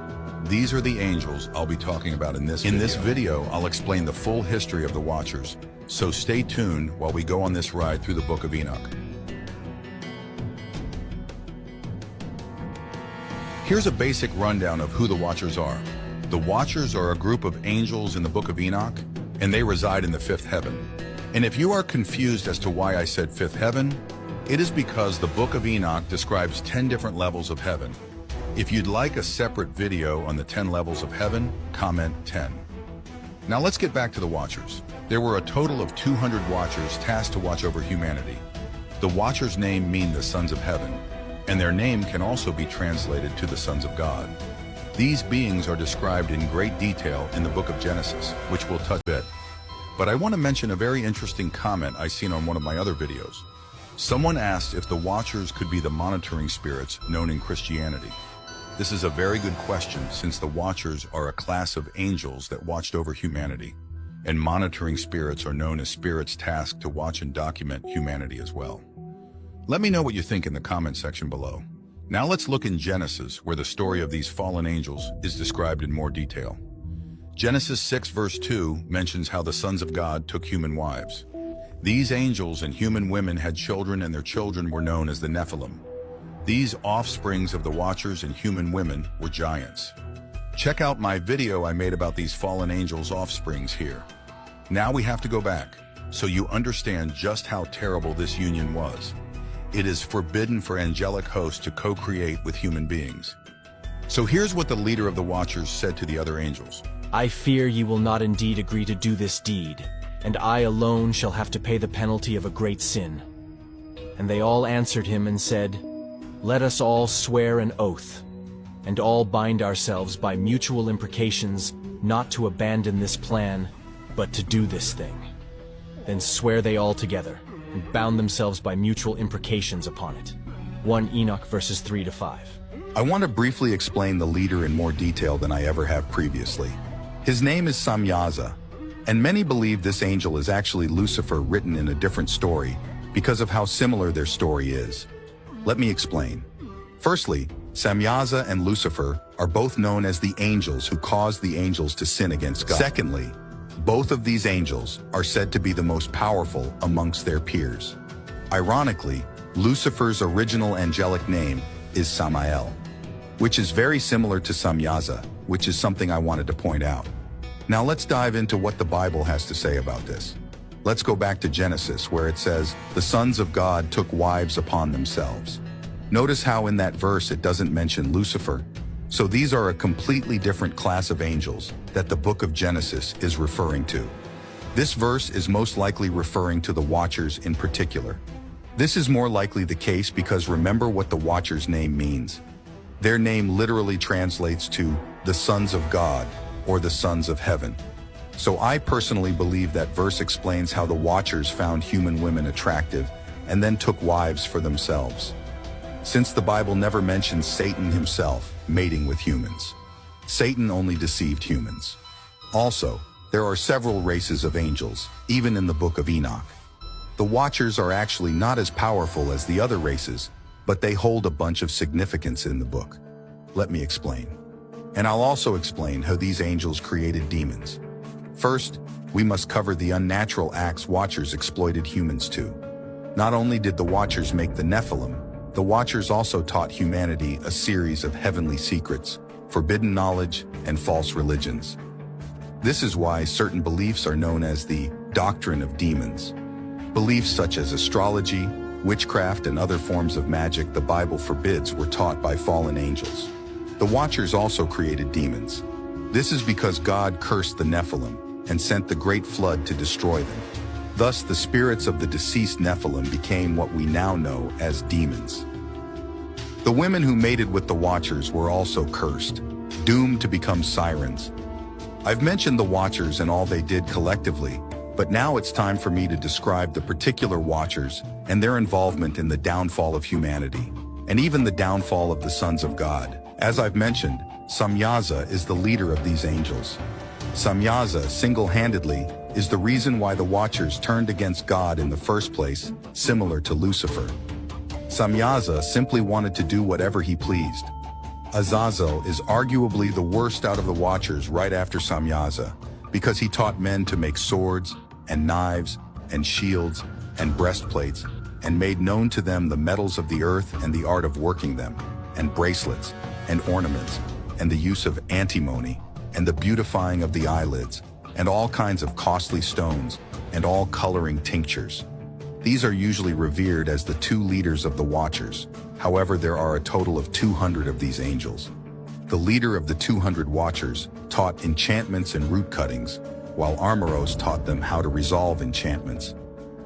These are the angels I'll be talking about in this video. In this video, I'll explain the full history of the Watchers, so stay tuned while we go on this ride through the book of Enoch. Here's a basic rundown of who the Watchers are. The Watchers are a group of angels in the book of Enoch, and they reside in the fifth heaven. And if you are confused as to why I said fifth heaven, it is because the book of Enoch describes 10 different levels of heaven. If you'd like a separate video on the 10 levels of heaven, comment 10. Now let's get back to the Watchers. There were a total of 200 Watchers tasked to watch over humanity. The Watchers' name mean the sons of heaven, and their name can also be translated to the sons of God. These beings are described in great detail in the book of Genesis, which we'll touch a bit. But I want to mention a very interesting comment I seen on one of my other videos. Someone asked if the Watchers could be the monitoring spirits known in Christianity. This is a very good question, since the Watchers are a class of angels that watched over humanity, and monitoring spirits are known as spirits tasked to watch and document humanity as well. Let me know what you think in the comment section below. Now let's look in Genesis, where the story of these fallen angels is described in more detail. Genesis 6 verse 2 mentions how the sons of God took human wives. These angels and human women had children, and their children were known as the Nephilim. These offsprings of the Watchers and human women were giants. Check out my video I made about these fallen angels' offsprings here. Now we have to go back, so you understand just how terrible this union was. It is forbidden for angelic hosts to co-create with human beings. So here's what the leader of the Watchers said to the other angels. I fear you will not indeed agree to do this deed, and I alone shall have to pay the penalty of a great sin. And they all answered him and said, Let us all swear an oath, and all bind ourselves by mutual imprecations not to abandon this plan, but to do this thing. Then swear they all together, and bound themselves by mutual imprecations upon it. 1 Enoch verses 3-5. I want to briefly explain the leader in more detail than I ever have previously. His name is Samyaza, and many believe this angel is actually Lucifer written in a different story because of how similar their story is. Let me explain. Firstly, Samyaza and Lucifer are both known as the angels who caused the angels to sin against God. Secondly, both of these angels are said to be the most powerful amongst their peers. Ironically, Lucifer's original angelic name is Samael, which is very similar to Samyaza, which is something I wanted to point out. Now let's dive into what the Bible has to say about this. Let's go back to Genesis, where it says, "The sons of God took wives upon themselves." Notice how in that verse it doesn't mention Lucifer. So these are a completely different class of angels that the book of Genesis is referring to. This verse is most likely referring to the Watchers in particular. This is more likely the case because remember what the Watchers' name means. Their name literally translates to the sons of God or the sons of heaven. So I personally believe that verse explains how the Watchers found human women attractive and then took wives for themselves. Since the Bible never mentions Satan himself mating with humans, Satan only deceived humans. Also, there are several races of angels, even in the book of Enoch. The Watchers are actually not as powerful as the other races, but they hold a bunch of significance in the book. Let me explain. And I'll also explain how these angels created demons. First, we must cover the unnatural acts Watchers exploited humans to. Not only did the Watchers make the Nephilim, the Watchers also taught humanity a series of heavenly secrets, forbidden knowledge, and false religions. This is why certain beliefs are known as the doctrine of demons. Beliefs such as astrology, witchcraft, and other forms of magic the Bible forbids were taught by fallen angels. The Watchers also created demons. This is because God cursed the Nephilim and sent the great flood to destroy them. Thus, the spirits of the deceased Nephilim became what we now know as demons. The women who mated with the Watchers were also cursed, doomed to become sirens. I've mentioned the Watchers and all they did collectively, but now it's time for me to describe the particular Watchers and their involvement in the downfall of humanity, and even the downfall of the sons of God. As I've mentioned, Samyaza is the leader of these angels. Samyaza, single-handedly, is the reason why the Watchers turned against God in the first place, similar to Lucifer. Samyaza simply wanted to do whatever he pleased. Azazel is arguably the worst out of the Watchers right after Samyaza, because he taught men to make swords and knives and shields and breastplates, and made known to them the metals of the earth and the art of working them, and bracelets and ornaments, and the use of antimony, and the beautifying of the eyelids, and all kinds of costly stones, and all coloring tinctures. These are usually revered as the two leaders of the Watchers. However, there are a total of 200 of these angels. The leader of the 200 Watchers taught enchantments and root cuttings, while Armoros taught them how to resolve enchantments.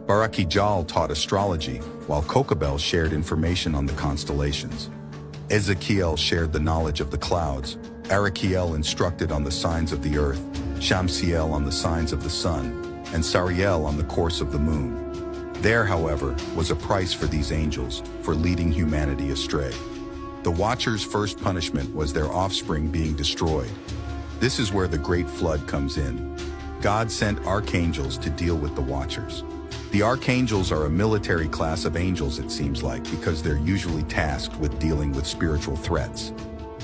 Barakijal taught astrology, while Kokabel shared information on the constellations. Ezekiel shared the knowledge of the clouds, Arakiel instructed on the signs of the earth, Shamsiel on the signs of the sun, and Sariel on the course of the moon. There, however, was a price for these angels for leading humanity astray. The Watchers' first punishment was their offspring being destroyed. This is where the great flood comes in. God sent archangels to deal with the Watchers. The archangels are a military class of angels, it seems like, because they're usually tasked with dealing with spiritual threats.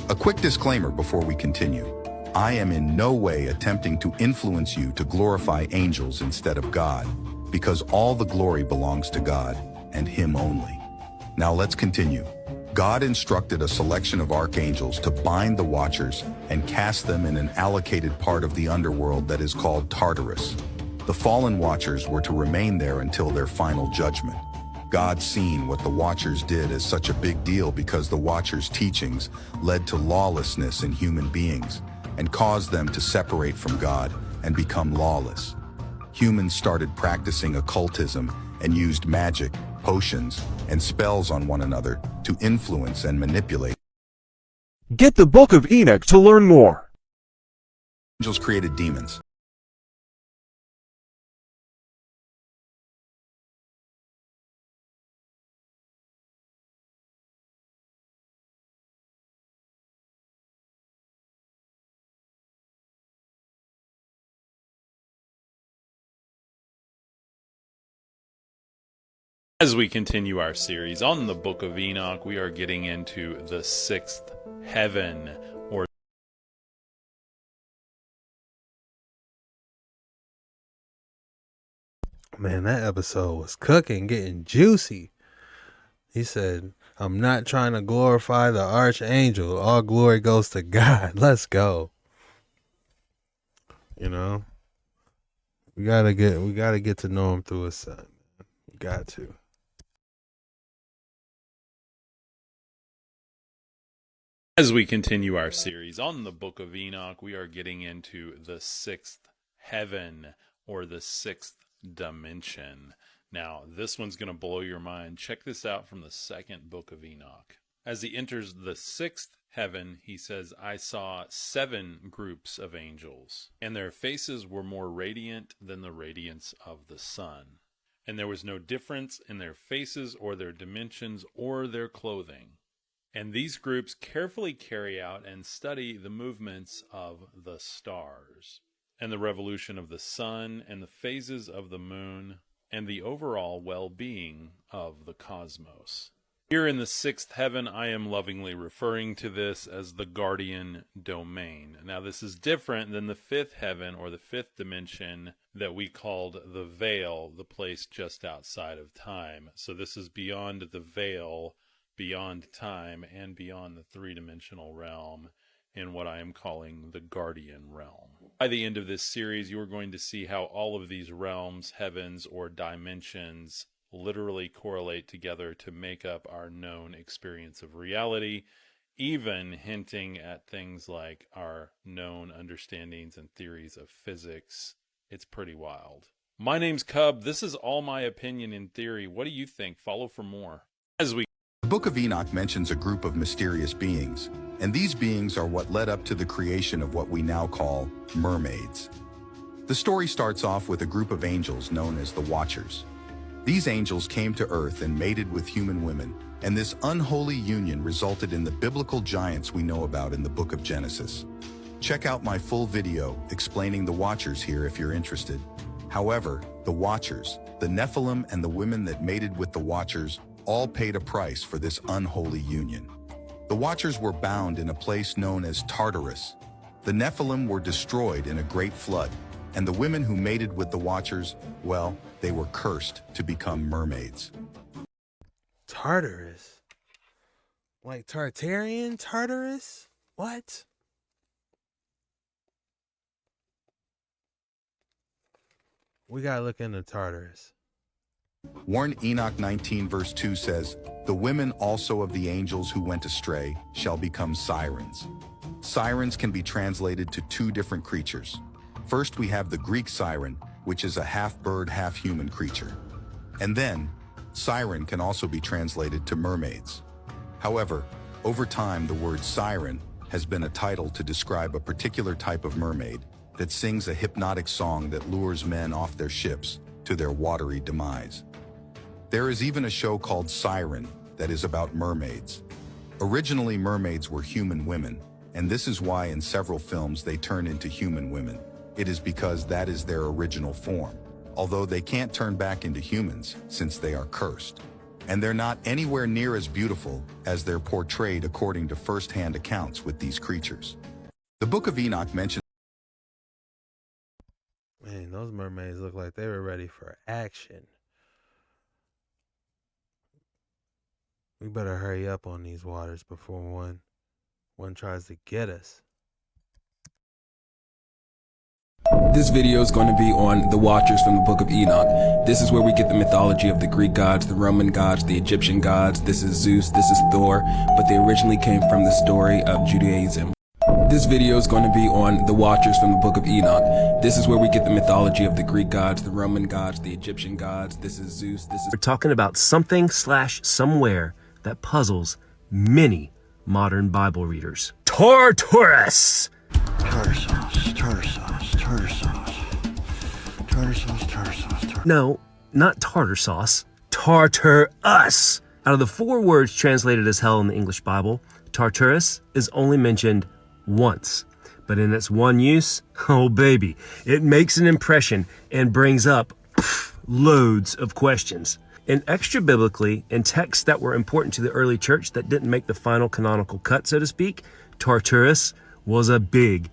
A quick disclaimer before we continue. I am in no way attempting to influence you to glorify angels instead of God, because all the glory belongs to God and Him only. Now let's continue. God instructed a selection of archangels to bind the Watchers and cast them in an allocated part of the underworld that is called Tartarus. The fallen Watchers were to remain there until their final judgment. God seen what the Watchers did as such a big deal because the Watchers' teachings led to lawlessness in human beings and caused them to separate from God and become lawless. Humans started practicing occultism and used magic, potions, and spells on one another to influence and manipulate. Get the Book of Enoch to learn more. Angels created demons. As we continue our series on the Book of Enoch, we are getting into the sixth heaven, or Man, that episode was cooking, getting juicy. He said, I'm not trying to glorify the archangel. All glory goes to God. Let's go. You know, we gotta get to know him through his son. We got to. As we continue our series on the Book of Enoch, we are getting into the sixth heaven, or the sixth dimension. Now, this one's going to blow your mind. Check this out from the second book of Enoch. As he enters the sixth heaven, he says, I saw 7 groups of angels, and their faces were more radiant than the radiance of the sun. And there was no difference in their faces or their dimensions or their clothing. And these groups carefully carry out and study the movements of the stars, and the revolution of the sun, and the phases of the moon, and the overall well-being of the cosmos. Here in the sixth heaven, I am lovingly referring to this as the guardian domain. Now, this is different than the fifth heaven, or the fifth dimension, that we called the veil, the place just outside of time. So this is beyond the veil, beyond time, and beyond the three-dimensional realm, in what I am calling the guardian realm. By the end of this series, you are going to see how all of these realms, heavens, or dimensions literally correlate together to make up our known experience of reality, even hinting at things like our known understandings and theories of physics. It's pretty wild. My name's Cub. This is all my opinion in theory. What do you think? Follow for more. The Book of Enoch mentions a group of mysterious beings, and these beings are what led up to the creation of what we now call mermaids. The story starts off with a group of angels known as the Watchers. These angels came to Earth and mated with human women, and this unholy union resulted in the biblical giants we know about in the Book of Genesis. Check out my full video explaining the Watchers here if you're interested. However, the Watchers, the Nephilim, and the women that mated with the Watchers all paid a price for this unholy union. The Watchers were bound in a place known as Tartarus. The Nephilim were destroyed in a great flood, and the women who mated with the Watchers, well, they were cursed to become mermaids. Tartarus? Like Tartarian Tartarus? What? We gotta look into Tartarus. Warn Enoch 19 verse 2 says, the women also of the angels who went astray shall become sirens. Sirens can be translated to 2 different creatures. First, we have the Greek siren, which is a half-bird, half-human creature. And then, siren can also be translated to mermaids. However, over time, the word siren has been a title to describe a particular type of mermaid that sings a hypnotic song that lures men off their ships to their watery demise. There is even a show called Siren that is about mermaids. Originally, mermaids were human women, and this is why in several films they turn into human women. It is because that is their original form, although they can't turn back into humans since they are cursed. And they're not anywhere near as beautiful as they're portrayed according to first-hand accounts with these creatures. The Book of Enoch mentions Man, those mermaids look like they were ready for action. We better hurry up on these waters before one tries to get us. This video is going to be on the Watchers from the Book of Enoch. This is where we get the mythology of the Greek gods, the Roman gods, the Egyptian gods. This is Zeus, this is Thor, but they originally came from the story of Judaism. This video is going to be on the Watchers from the Book of Enoch. This is where we get the mythology of the Greek gods, the Roman gods, the Egyptian gods. This is Zeus, this is... We're talking about something/somewhere that puzzles many modern Bible readers. Tartarus! Tartar sauce, tartar sauce, tartar sauce. Tartar sauce, tartar sauce, tartar. No, not tartar sauce. Tartarus! Out of the 4 words translated as hell in the English Bible, Tartarus is only mentioned once. But in its one use, oh baby, it makes an impression and brings up loads of questions. And extra biblically, in texts that were important to the early church that didn't make the final canonical cut, so to speak, Tartarus was a big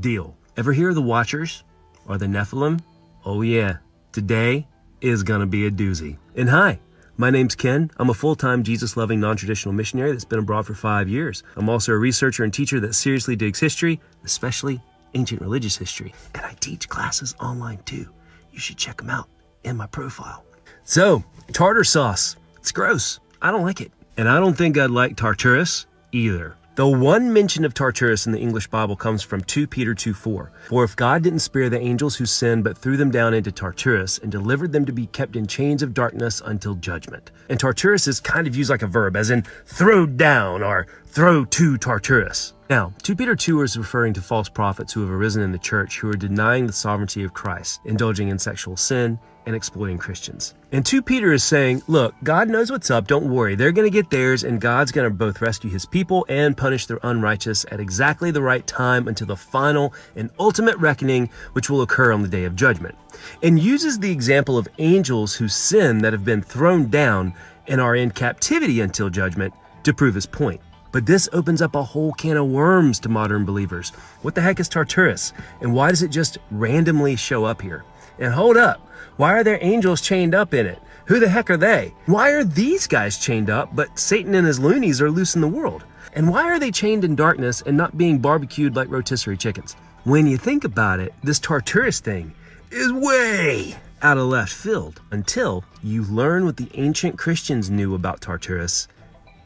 deal. Ever hear of the Watchers or the Nephilim? Oh yeah, today is gonna be a doozy. And hi, my name's Ken. I'm a full-time Jesus-loving non-traditional missionary that's been abroad for 5 years. I'm also a researcher and teacher that seriously digs history, especially ancient religious history. And I teach classes online too. You should check them out in my profile. So, tartar sauce. It's gross. I don't like it. And I don't think I'd like Tartarus either. The one mention of Tartarus in the English Bible comes from 2 Peter 2:4. For if God didn't spare the angels who sinned, but threw them down into Tartarus and delivered them to be kept in chains of darkness until judgment. And Tartarus is kind of used like a verb, as in throw down or throw to Tartarus. Now, 2 Peter 2 is referring to false prophets who have arisen in the church who are denying the sovereignty of Christ, indulging in sexual sin, and exploiting Christians. And 2 Peter is saying, look, God knows what's up, don't worry. They're going to get theirs, and God's going to both rescue his people and punish their unrighteous at exactly the right time until the final and ultimate reckoning, which will occur on the day of judgment. And uses the example of angels who sin that have been thrown down and are in captivity until judgment to prove his point. But this opens up a whole can of worms to modern believers. What the heck is Tartarus? And why does it just randomly show up here? And hold up, why are there angels chained up in it? Who the heck are they? Why are these guys chained up, but Satan and his loonies are loose in the world? And why are they chained in darkness and not being barbecued like rotisserie chickens? When you think about it, this Tartarus thing is way out of left field until you learn what the ancient Christians knew about Tartarus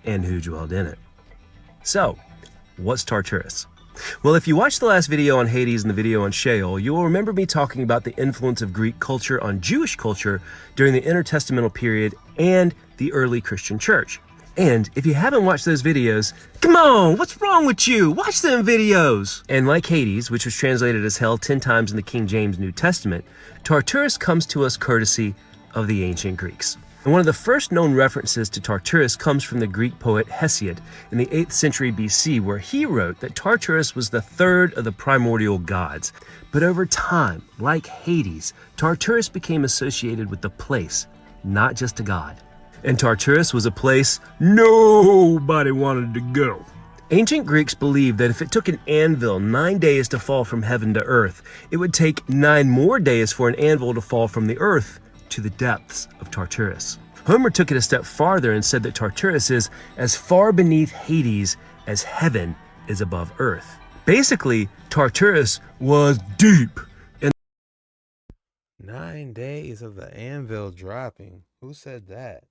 and who dwelled in it. So, what's Tartarus? Well, if you watched the last video on Hades and the video on Sheol, you will remember me talking about the influence of Greek culture on Jewish culture during the intertestamental period and the early Christian church. And if you haven't watched those videos, come on, what's wrong with you? Watch them videos! And like Hades, which was translated as hell 10 times in the King James New Testament, Tartarus comes to us courtesy of the ancient Greeks. And one of the first known references to Tartarus comes from the Greek poet Hesiod in the 8th century BC, where he wrote that Tartarus was the third of the primordial gods. But over time, like Hades, Tartarus became associated with the place, not just a god. And Tartarus was a place nobody wanted to go. Ancient Greeks believed that if it took an anvil 9 days to fall from heaven to earth, it would take 9 more days for an anvil to fall from the earth to the depths of Tartarus. Homer took it a step farther and said that Tartarus is as far beneath Hades as heaven is above earth. Basically, Tartarus was deep. And 9 days of the anvil dropping. Who said that?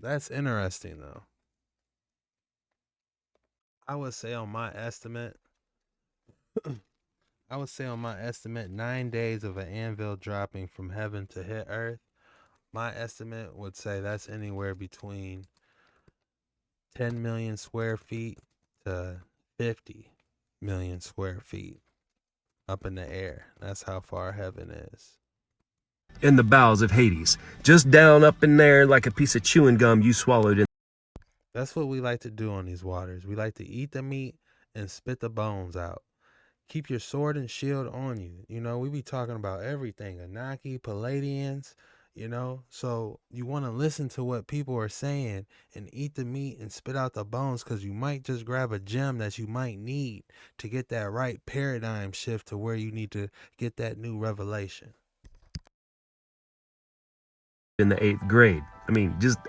That's interesting, though. I would say on my estimate, 9 days of an anvil dropping from heaven to hit earth. My estimate would say that's anywhere between 10 million square feet to 50 million square feet up in the air. That's how far heaven is. In the bowels of Hades, just down up in there like a piece of chewing gum you swallowed in. That's what we like to do on these waters. We like to eat the meat and spit the bones out. Keep your sword and shield on you. You know, we be talking about everything. Anunnaki, Palladians, you know. So you want to listen to what people are saying and eat the meat and spit out the bones, because you might just grab a gem that you might need to get that right paradigm shift to where you need to get that new revelation. In the 8th grade. I mean, just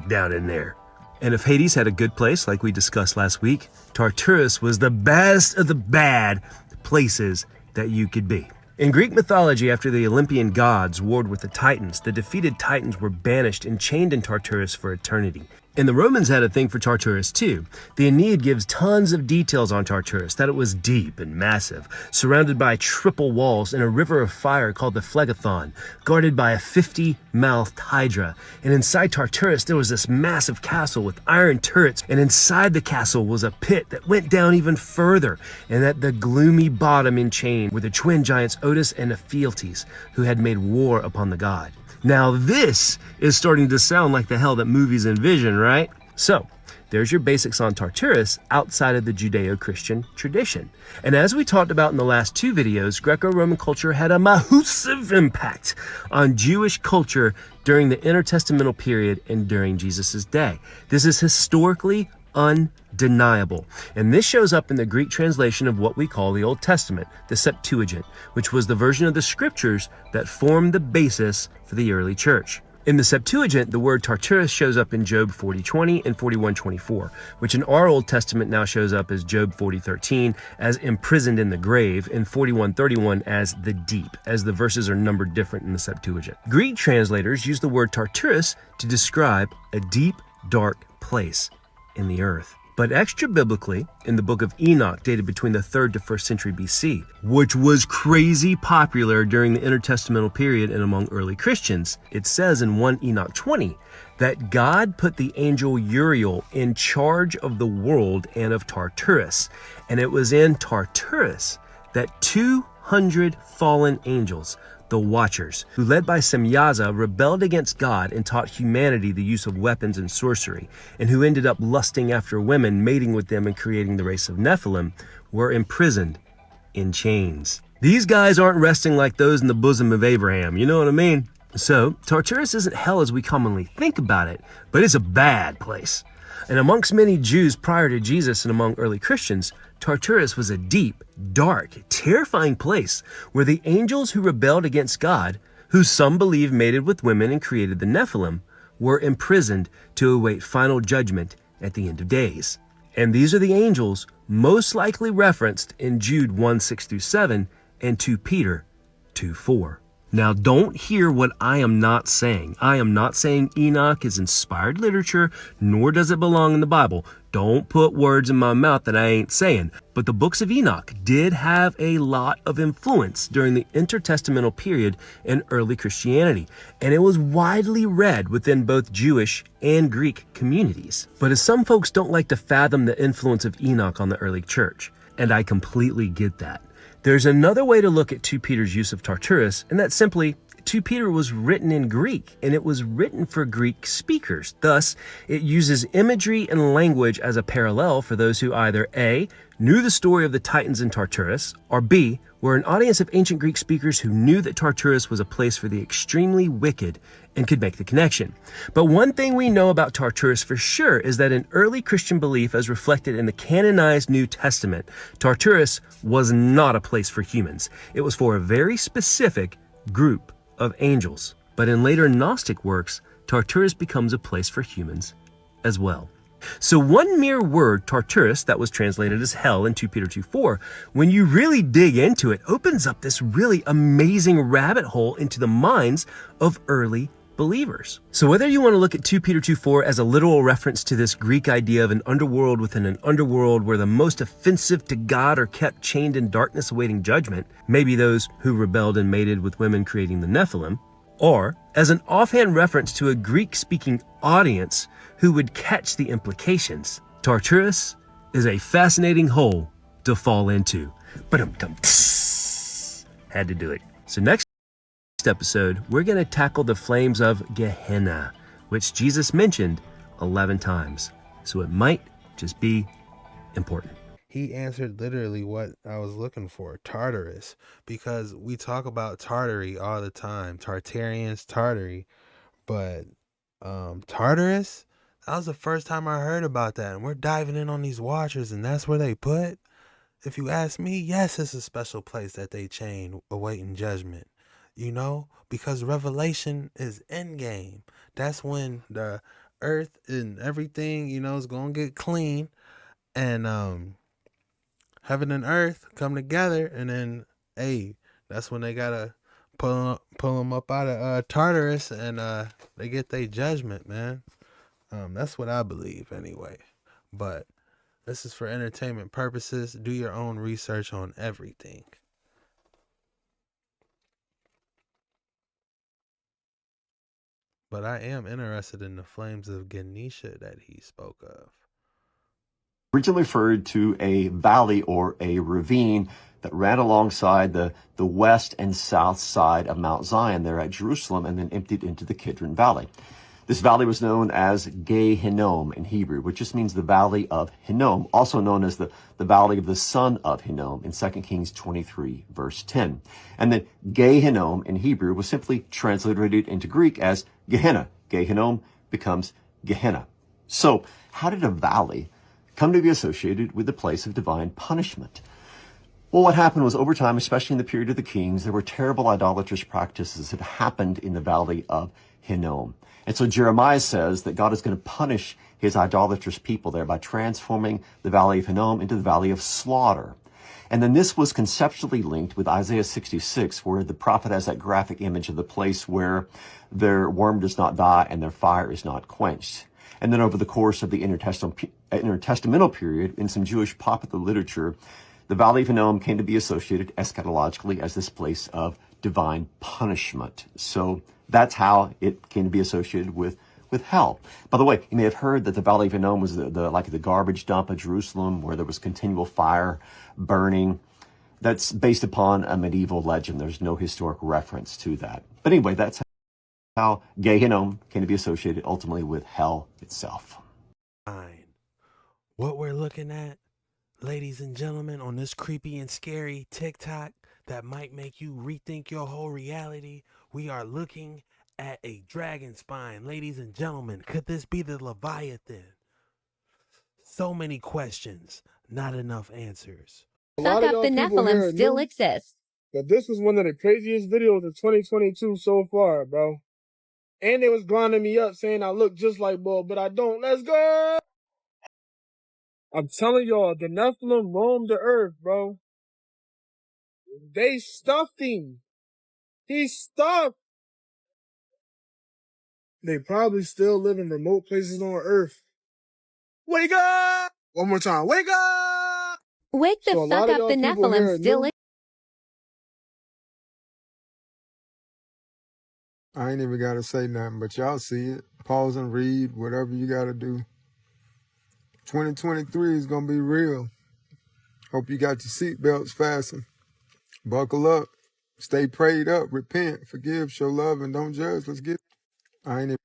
down in there. And if Hades had a good place, like we discussed last week, Tartarus was the best of the bad places that you could be. In Greek mythology, after the Olympian gods warred with the Titans, the defeated Titans were banished and chained in Tartarus for eternity. And the Romans had a thing for Tartarus too. The Aeneid gives tons of details on Tartarus, that it was deep and massive, surrounded by triple walls and a river of fire called the Phlegethon, guarded by a 50-mouthed hydra. And inside Tartarus there was this massive castle with iron turrets, and inside the castle was a pit that went down even further, and at the gloomy bottom in chain were the twin giants Otis and Ephialtes, who had made war upon the god. Now this is starting to sound like the hell that movies envision, right? So, there's your basics on Tartarus outside of the Judeo-Christian tradition. And as we talked about in the last 2 videos, Greco-Roman culture had a massive impact on Jewish culture during the intertestamental period and during Jesus' day. This is historically undeniable. And this shows up in the Greek translation of what we call the Old Testament, the Septuagint, which was the version of the scriptures that formed the basis for the early church. In the Septuagint, the word Tartarus shows up in Job 40:20 and 41:24, which in our Old Testament now shows up as Job 40:13 as imprisoned in the grave, and 41:31 as the deep, as the verses are numbered different in the Septuagint. Greek translators use the word Tartarus to describe a deep, dark place in the earth. But extra biblically, in the book of Enoch, dated between the 3rd to 1st century BC, which was crazy popular during the intertestamental period and among early Christians, it says in 1 Enoch 20 that God put the angel Uriel in charge of the world and of Tartarus. And it was in Tartarus that 200 fallen angels, the Watchers, who led by Samyaza, rebelled against God and taught humanity the use of weapons and sorcery, and who ended up lusting after women, mating with them and creating the race of Nephilim, were imprisoned in chains. These guys aren't resting like those in the bosom of Abraham, you know what I mean? So, Tartarus isn't hell as we commonly think about it, but it's a bad place. And amongst many Jews prior to Jesus and among early Christians, Tartarus was a deep, dark, terrifying place where the angels who rebelled against God, who some believe mated with women and created the Nephilim, were imprisoned to await final judgment at the end of days. And these are the angels most likely referenced in Jude 1:6-7 and 2 Peter 2:4. Now, don't hear what I am not saying. I am not saying Enoch is inspired literature, nor does it belong in the Bible. Don't put words in my mouth that I ain't saying. But the books of Enoch did have a lot of influence during the intertestamental period in early Christianity, and it was widely read within both Jewish and Greek communities. But as some folks don't like to fathom the influence of Enoch on the early church, and I completely get that, there's another way to look at 2 Peter's use of Tartarus, and that's simply 2 Peter was written in Greek, and it was written for Greek speakers. Thus, it uses imagery and language as a parallel for those who either A, knew the story of the Titans in Tartarus, or B, were an audience of ancient Greek speakers who knew that Tartarus was a place for the extremely wicked and could make the connection. But one thing we know about Tartarus for sure is that in early Christian belief, as reflected in the canonized New Testament, Tartarus was not a place for humans. It was for a very specific group of angels. But in later Gnostic works, Tartarus becomes a place for humans as well. So one mere word, Tartarus, that was translated as hell in 2 Peter 2:4, when you really dig into it, opens up this really amazing rabbit hole into the minds of early believers. So whether you want to look at 2 Peter 2:4 as a literal reference to this Greek idea of an underworld within an underworld where the most offensive to God are kept chained in darkness awaiting judgment, maybe those who rebelled and mated with women creating the Nephilim, or as an offhand reference to a Greek-speaking audience who would catch the implications, Tartarus is a fascinating hole to fall into. Had to do it. So next episode, we're going to tackle the flames of Gehenna, which Jesus mentioned 11 times. So it might just be important. He answered literally what I was looking for, Tartarus, because we talk about Tartary all the time, Tartarians, Tartary, but Tartarus, that was the first time I heard about that, and we're diving in on these Watchers, and that's where they put. If you ask me, yes, it's a special place that they chain awaiting judgment, you know, because Revelation is endgame. That's when the earth and everything, you know, is gonna get clean, and heaven and earth come together, and then, hey, that's when they gotta pull them up out of Tartarus, and they get their judgment, man. That's what I believe, anyway. But this is for entertainment purposes. Do your own research on everything. But I am interested in the flames of Ganesha that he spoke of. Originally referred to a valley or a ravine that ran alongside the west and south side of Mount Zion there at Jerusalem and then emptied into the Kidron Valley. This valley was known as Gehinnom in Hebrew, which just means the Valley of Hinnom, also known as the Valley of the Son of Hinnom in 2 Kings 23, verse 10. And then Gehinnom in Hebrew was simply translated into Greek as Gehenna. Gehinnom becomes Gehenna. So how did a valley come to be associated with the place of divine punishment? Well, what happened was over time, especially in the period of the kings, there were terrible idolatrous practices that happened in the Valley of Hinnom. And so Jeremiah says that God is going to punish his idolatrous people there by transforming the valley of Hinnom into the valley of slaughter. And then this was conceptually linked with Isaiah 66, where the prophet has that graphic image of the place where their worm does not die and their fire is not quenched. And then over the course of the intertestamental period, in some Jewish popular literature, the Valley of Hinnom came to be associated eschatologically as this place of divine punishment. So that's how it came to be associated with hell. By the way, you may have heard that the Valley of Hinnom was like the garbage dump of Jerusalem, where there was continual fire burning. That's based upon a medieval legend. There's no historic reference to that. But anyway, that's how Gehinnom came to be associated ultimately with hell itself. What we're looking at, ladies and gentlemen, on this creepy and scary TikTok that might make you rethink your whole reality, we are looking at a dragon spine. Ladies and gentlemen, could this be the Leviathan? So many questions, not enough answers. Suck up, the Nephilim still exists. But this was one of the craziest videos of 2022 so far, bro. And they was grinding me up saying I look just like Bull, but I don't. Let's go! I'm telling y'all, the Nephilim roamed the earth, bro. They stuffed him. He's stuffed. They probably still live in remote places on Earth. Wake up! One more time. Wake up! Wake the fuck up, the Nephilim still I ain't even got to say nothing, but y'all see it. Pause and read, whatever you got to do. 2023 is going to be real. Hope you got your seatbelts fastened. Buckle up. Stay prayed up. Repent. Forgive. Show love. And don't judge. Let's get it. I ain't even.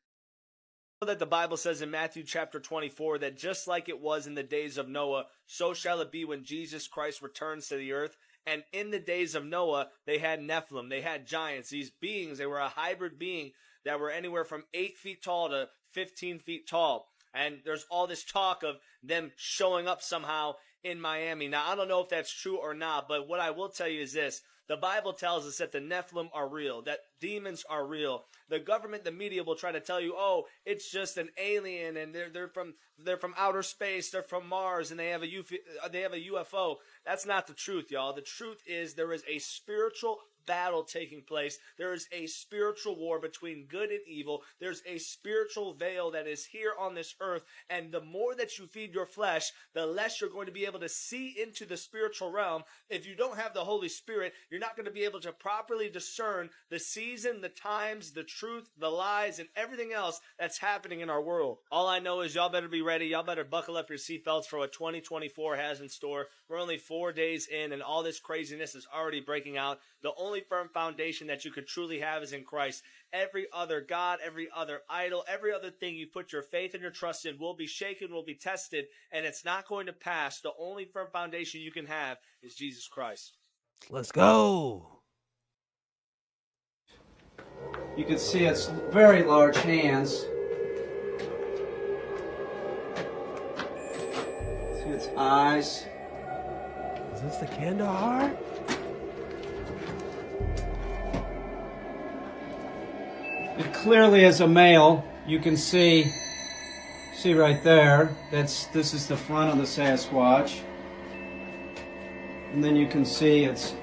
That the Bible says in Matthew chapter 24 that just like it was in the days of Noah, so shall it be when Jesus Christ returns to the earth. And in the days of Noah, they had Nephilim, they had giants, these beings, they were a hybrid being that were anywhere from 8 feet tall to 15 feet tall. And there's all this talk of them showing up somehow in Miami. Now, I don't know if that's true or not, but what I will tell you is this. The Bible tells us that the Nephilim are real, that demons are real. The government, the media will try to tell you, oh, it's just an alien and they're from outer space, they're from Mars, and they have a UFO. That's not the truth, y'all. The truth is there is a spiritual battle taking place. There is a spiritual war between good and evil. There's a spiritual veil that is here on this earth, and the more that you feed your flesh, the less you're going to be able to see into the spiritual realm. If you don't have the Holy Spirit, you're not going to be able to properly discern the season, the times, the truth, the lies, and everything else that's happening in our world. All I know is y'all better be ready. Y'all better buckle up your seatbelts for what 2024 has in store. We're only 4 days in, and all this craziness is already breaking out. The only firm foundation that you could truly have is in Christ. Every other God, every other idol, every other thing you put your faith and your trust in will be shaken, will be tested, and it's not going to pass. The only firm foundation you can have is Jesus Christ. Let's go. You can see its very large hands. See its eyes. Is this the Kandahar? It clearly is a male. You can see right there. This is the front of the Sasquatch, and then you can see it's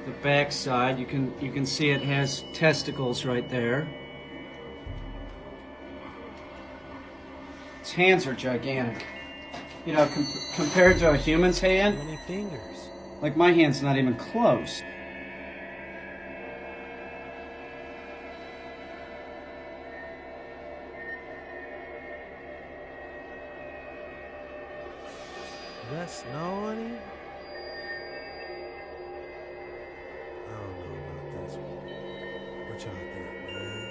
the back side. You can see it has testicles right there. Its hands are gigantic. You know, compared to a human's hand. Many fingers. Like my hand's not even close. Is that snow on it? I don't know about this one. What y'all think, man?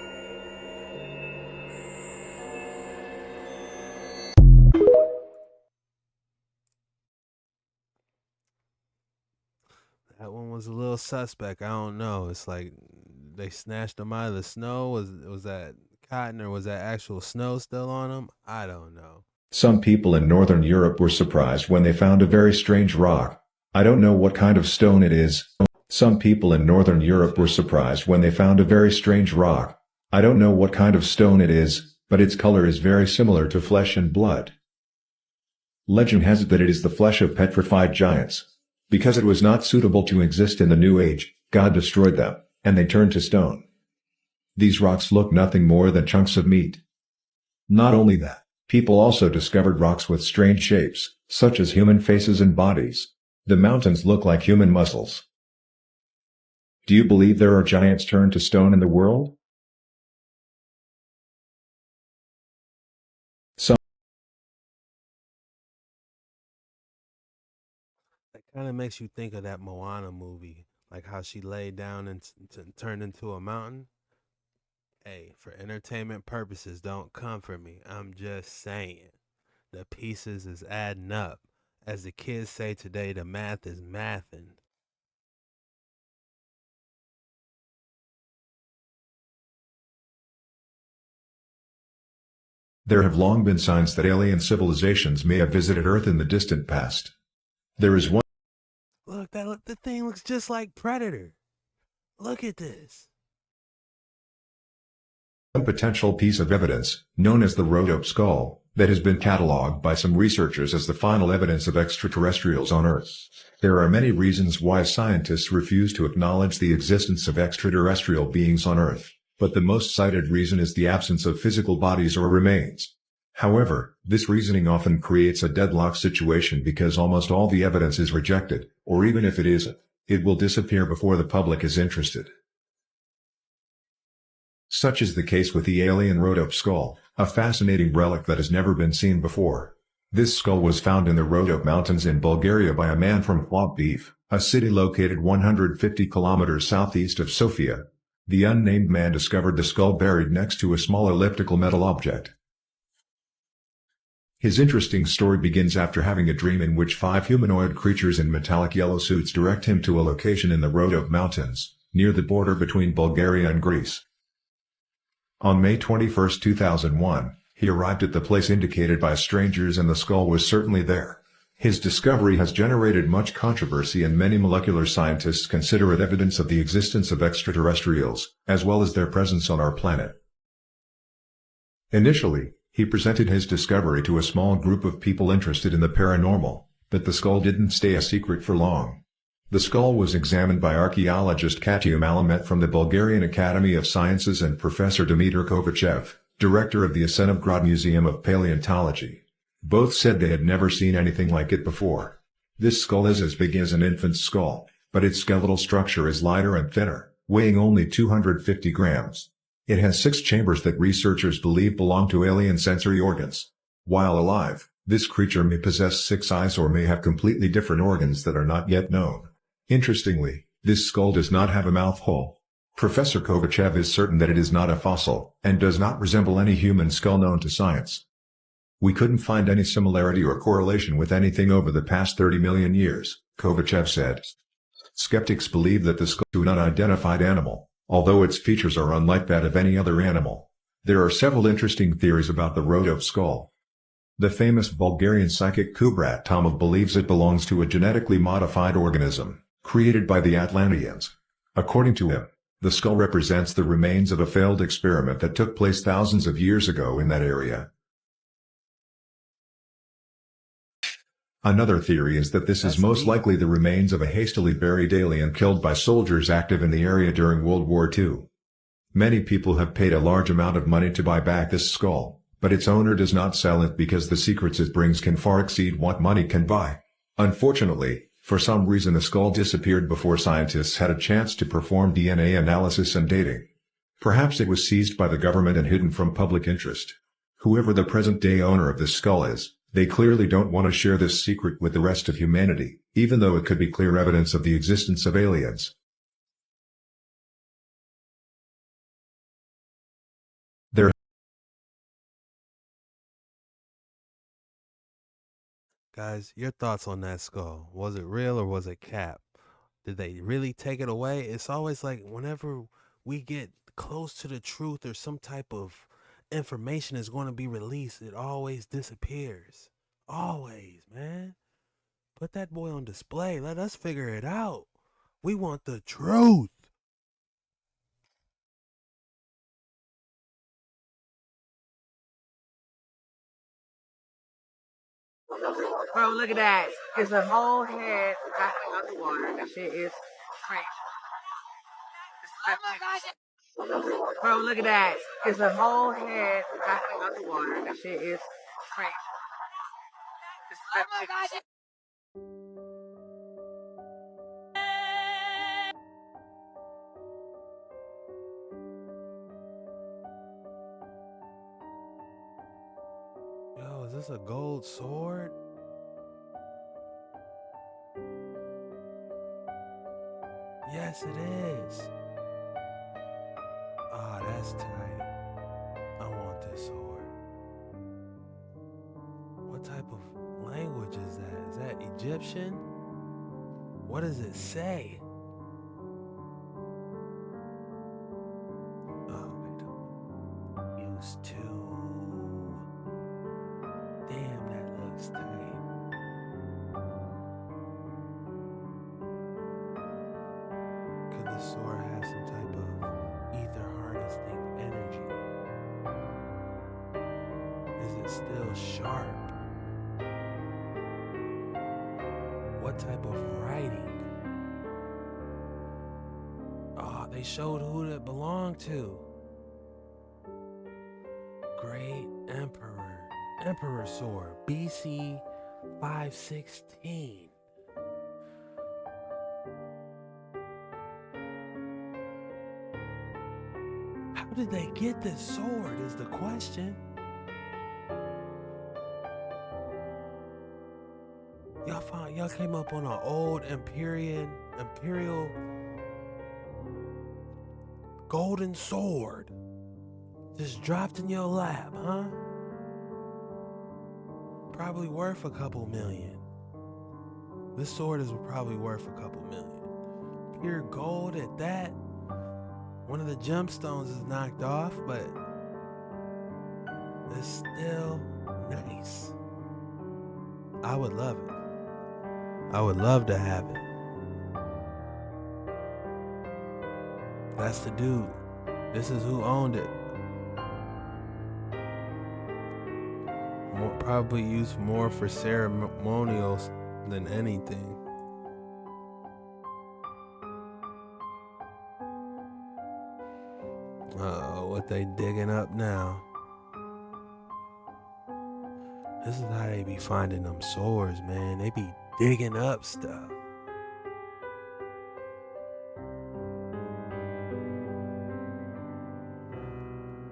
That one was a little suspect. I don't know. It's like they snatched them out of the snow. Was that cotton or was that actual snow still on them? I don't know. Some people in Northern Europe were surprised when they found a very strange rock. I don't know what kind of stone it is. Some people in Northern Europe were surprised when they found a very strange rock. I don't know what kind of stone it is, but its color is very similar to flesh and blood. Legend has it that it is the flesh of petrified giants. Because it was not suitable to exist in the New Age, God destroyed them, and they turned to stone. These rocks look nothing more than chunks of meat. Not only that, people also discovered rocks with strange shapes, such as human faces and bodies. The mountains look like human muscles. Do you believe there are giants turned to stone in the world? Some That kind of makes you think of that Moana movie, like how she laid down and turned into a mountain. Hey, for entertainment purposes, don't come for me. I'm just saying. The pieces is adding up. As the kids say today, the math is mathin'. There have long been signs that alien civilizations may have visited Earth in the distant past. There is one Look, the thing looks just like Predator. Look at this. potential piece of evidence, known as the Rhodope skull, that has been catalogued by some researchers as the final evidence of extraterrestrials on Earth. There are many reasons why scientists refuse to acknowledge the existence of extraterrestrial beings on Earth, but the most cited reason is the absence of physical bodies or remains. However, this reasoning often creates a deadlock situation because almost all the evidence is rejected, or even if it isn't, it will disappear before the public is interested. Such is the case with the alien Rhodope skull, a fascinating relic that has never been seen before. This skull was found in the Rhodope Mountains in Bulgaria by a man from Plovdiv, a city located 150 kilometers southeast of Sofia. The unnamed man discovered the skull buried next to a small elliptical metal object. His interesting story begins after having a dream in which 5 humanoid creatures in metallic yellow suits direct him to a location in the Rhodope Mountains, near the border between Bulgaria and Greece. On May 21, 2001, he arrived at the place indicated by strangers and the skull was certainly there. His discovery has generated much controversy and many molecular scientists consider it evidence of the existence of extraterrestrials, as well as their presence on our planet. Initially, he presented his discovery to a small group of people interested in the paranormal, but the skull didn't stay a secret for long. The skull was examined by archaeologist Katia Malamet from the Bulgarian Academy of Sciences and Professor Dmitry Kovachev, director of the Asenevgrad Museum of Paleontology. Both said they had never seen anything like it before. This skull is as big as an infant's skull, but its skeletal structure is lighter and thinner, weighing only 250 grams. It has 6 chambers that researchers believe belong to alien sensory organs. While alive, this creature may possess 6 eyes or may have completely different organs that are not yet known. Interestingly, this skull does not have a mouth hole. Professor Kovachev is certain that it is not a fossil, and does not resemble any human skull known to science. We couldn't find any similarity or correlation with anything over the past 30 million years, Kovachev said. Skeptics believe that the skull is an unidentified animal, although its features are unlike that of any other animal. There are several interesting theories about the Rhodope skull. The famous Bulgarian psychic Kubrat Tomov believes it belongs to a genetically modified organism, created by the Atlanteans. According to him, the skull represents the remains of a failed experiment that took place thousands of years ago in that area. Another theory is that this is most likely the remains of a hastily buried alien killed by soldiers active in the area during World War II. Many people have paid a large amount of money to buy back this skull, but its owner does not sell it because the secrets it brings can far exceed what money can buy. Unfortunately, for some reason the skull disappeared before scientists had a chance to perform DNA analysis and dating. Perhaps it was seized by the government and hidden from public interest. Whoever the present-day owner of this skull is, they clearly don't want to share this secret with the rest of humanity, even though it could be clear evidence of the existence of aliens. Guys, your thoughts on that skull? Was it real or was it cap? Did they really take it away? It's always like whenever we get close to the truth or some type of information is going to be released, it always disappears. Always, man. Put that boy on display. Let us figure it out. We want the truth. Bro, look at that. It's a whole head backing underwater. That shit is crazy. Bro, look at that. It's a whole head backing underwater. That shit is crazy. Yo, is this a gold sword? Yes, it is. Ah, that's tight. I want this sword. What type of language is that? Is that Egyptian? What does it say? Oh, wait. Used to. Damn, that looks tight. Could the sword have some type of ether harnessing energy? Is it still sharp? What type of writing? Oh, they showed who it belonged to. Great Emperor sword, BC 516. How did they get this sword is the question. Y'all came up on an old imperial golden sword. Just dropped in your lap, huh? Probably worth a couple million. This sword is probably worth a couple million. Pure gold at that. One of the gemstones is knocked off, but it's still nice. I would love it. I would love to have it. That's the dude. This is who owned it. Probably used more for ceremonials than anything. Uh-oh, what they digging up now? This is how they be finding them swords, man. They be digging up stuff.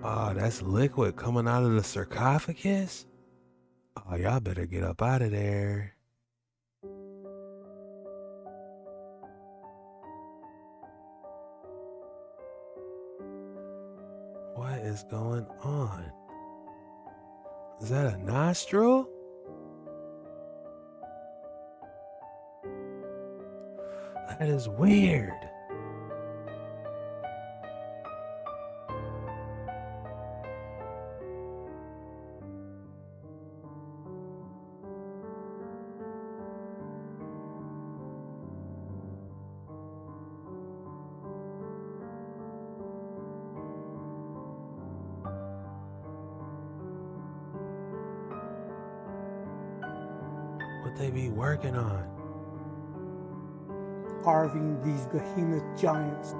Oh, that's liquid coming out of the sarcophagus? Oh, y'all better get up out of there. What is going on? Is that a nostril? That is weird. What they be working on? Carving these behemoth giants.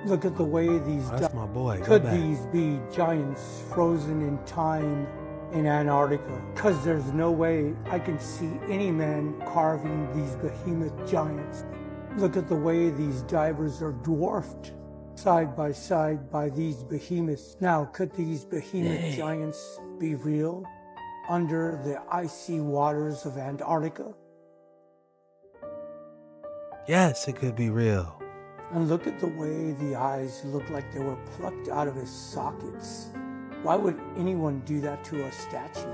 Look at the way these That's my boy. Could these be giants frozen in time in Antarctica? Because there's no way I can see any man carving these behemoth giants. Look at the way these divers are dwarfed side by these behemoths. Now, could these behemoth giants be real under the icy waters of Antarctica? Yes, it could be real. And look at the way the eyes look like they were plucked out of his sockets. Why would anyone do that to a statue?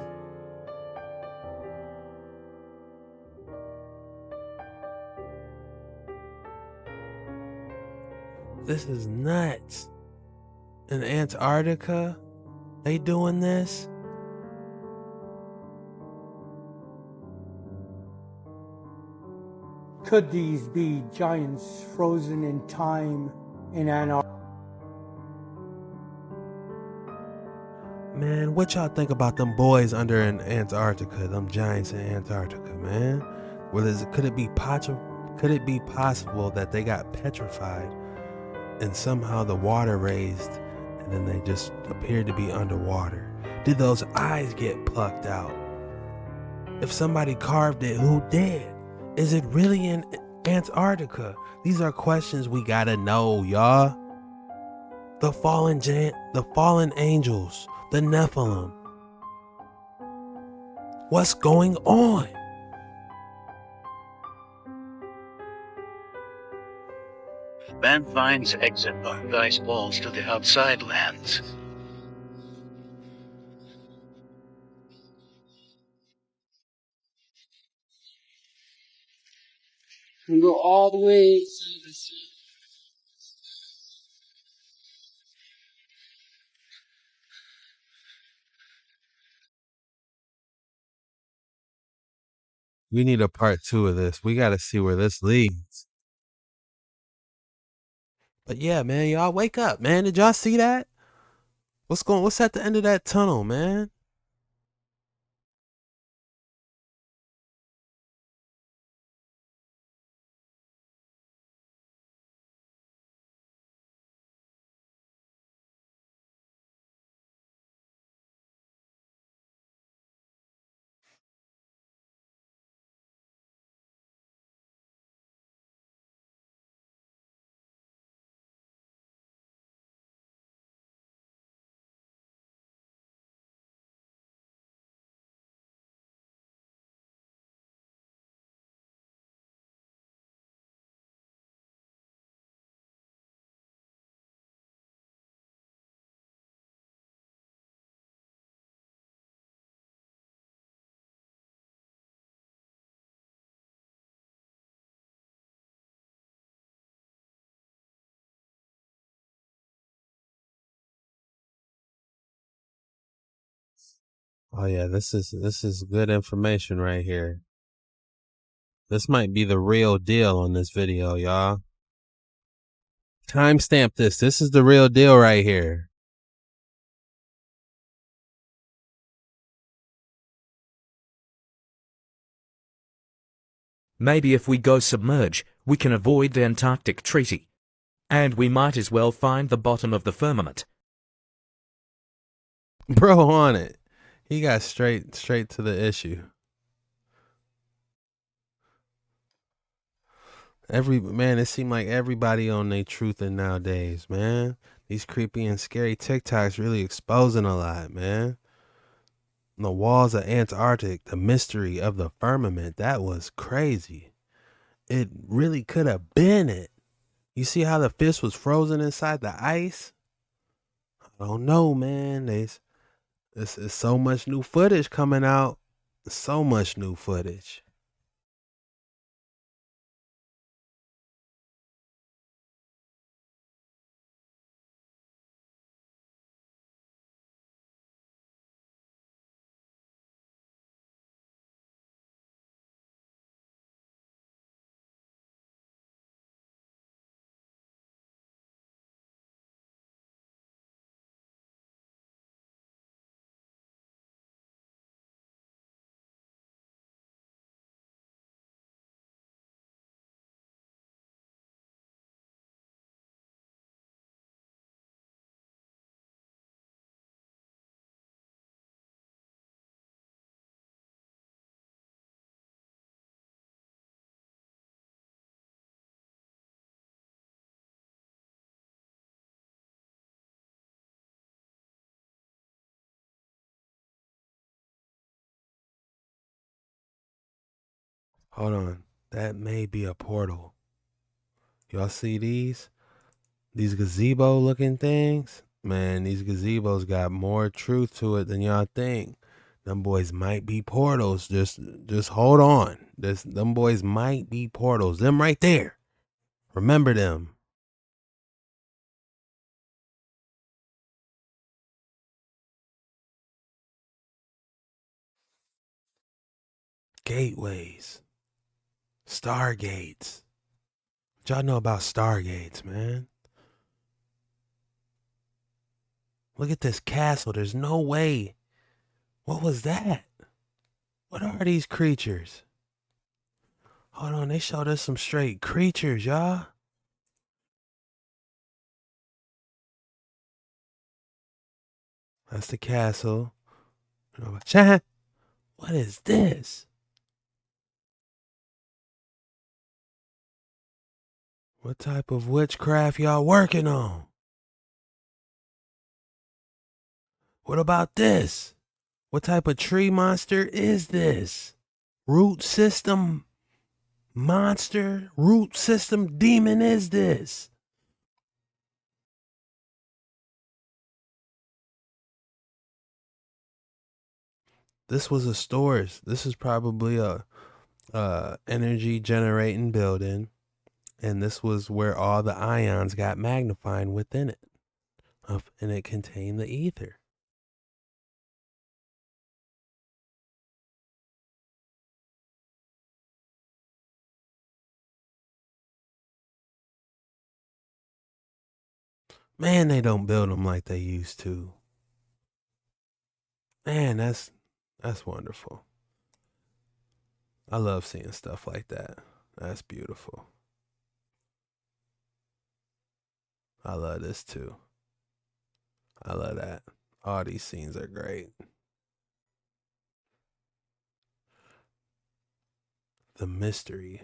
This is nuts. In Antarctica, they doing this? Could these be giants frozen in time in Antarctica? Man, what y'all think about them boys under in Antarctica, them giants in Antarctica, man? Could it be possible that they got petrified and somehow the water raised and then they just appeared to be underwater? Did those eyes get plucked out? If somebody carved it, who did? Is it really in Antarctica? These are questions we gotta know, y'all. The fallen angels, the Nephilim. What's going on? Man finds exit on ice walls to the outside lands. And go all the way to the sea. We need a part 2 of this. We gotta see where this leads. But yeah, man, y'all wake up, man. Did y'all see that? What's at the end of that tunnel, man? Oh yeah, this is good information right here. This might be the real deal on this video, y'all. Timestamp this. This is the real deal right here. Maybe if we go submerge, we can avoid the Antarctic Treaty. And we might as well find the bottom of the firmament. Bro on it. He got straight to the issue. It seemed like everybody on their truthing nowadays, man. These creepy and scary TikToks really exposing a lot, man. The walls of Antarctic, the mystery of the firmament, that was crazy. It really could have been it. You see how the fish was frozen inside the ice? I don't know, man. There's so much new footage coming out. So much new footage. Hold on. That may be a portal. Y'all see these? These gazebo looking things? Man, these gazebos got more truth to it than y'all think. Them boys might be portals. Just hold on. Them boys might be portals. Them right there. Remember them. Gateways. Stargates. What y'all know about stargates, man? Look at this castle. There's no way. What was that? What are these creatures? Hold on, they showed us some straight creatures, y'all. That's the castle. What is this? What type of witchcraft y'all working on? What about this? What type of tree monster is this? Root system monster? Root system demon is this? This was a storage. This is probably a energy generating building, and this was where all the ions got magnified within it, and it contained the ether. Man, they don't build them like they used to. Man, that's wonderful. I love seeing stuff like that. That's beautiful. I love this too. I love that. All these scenes are great. The mystery.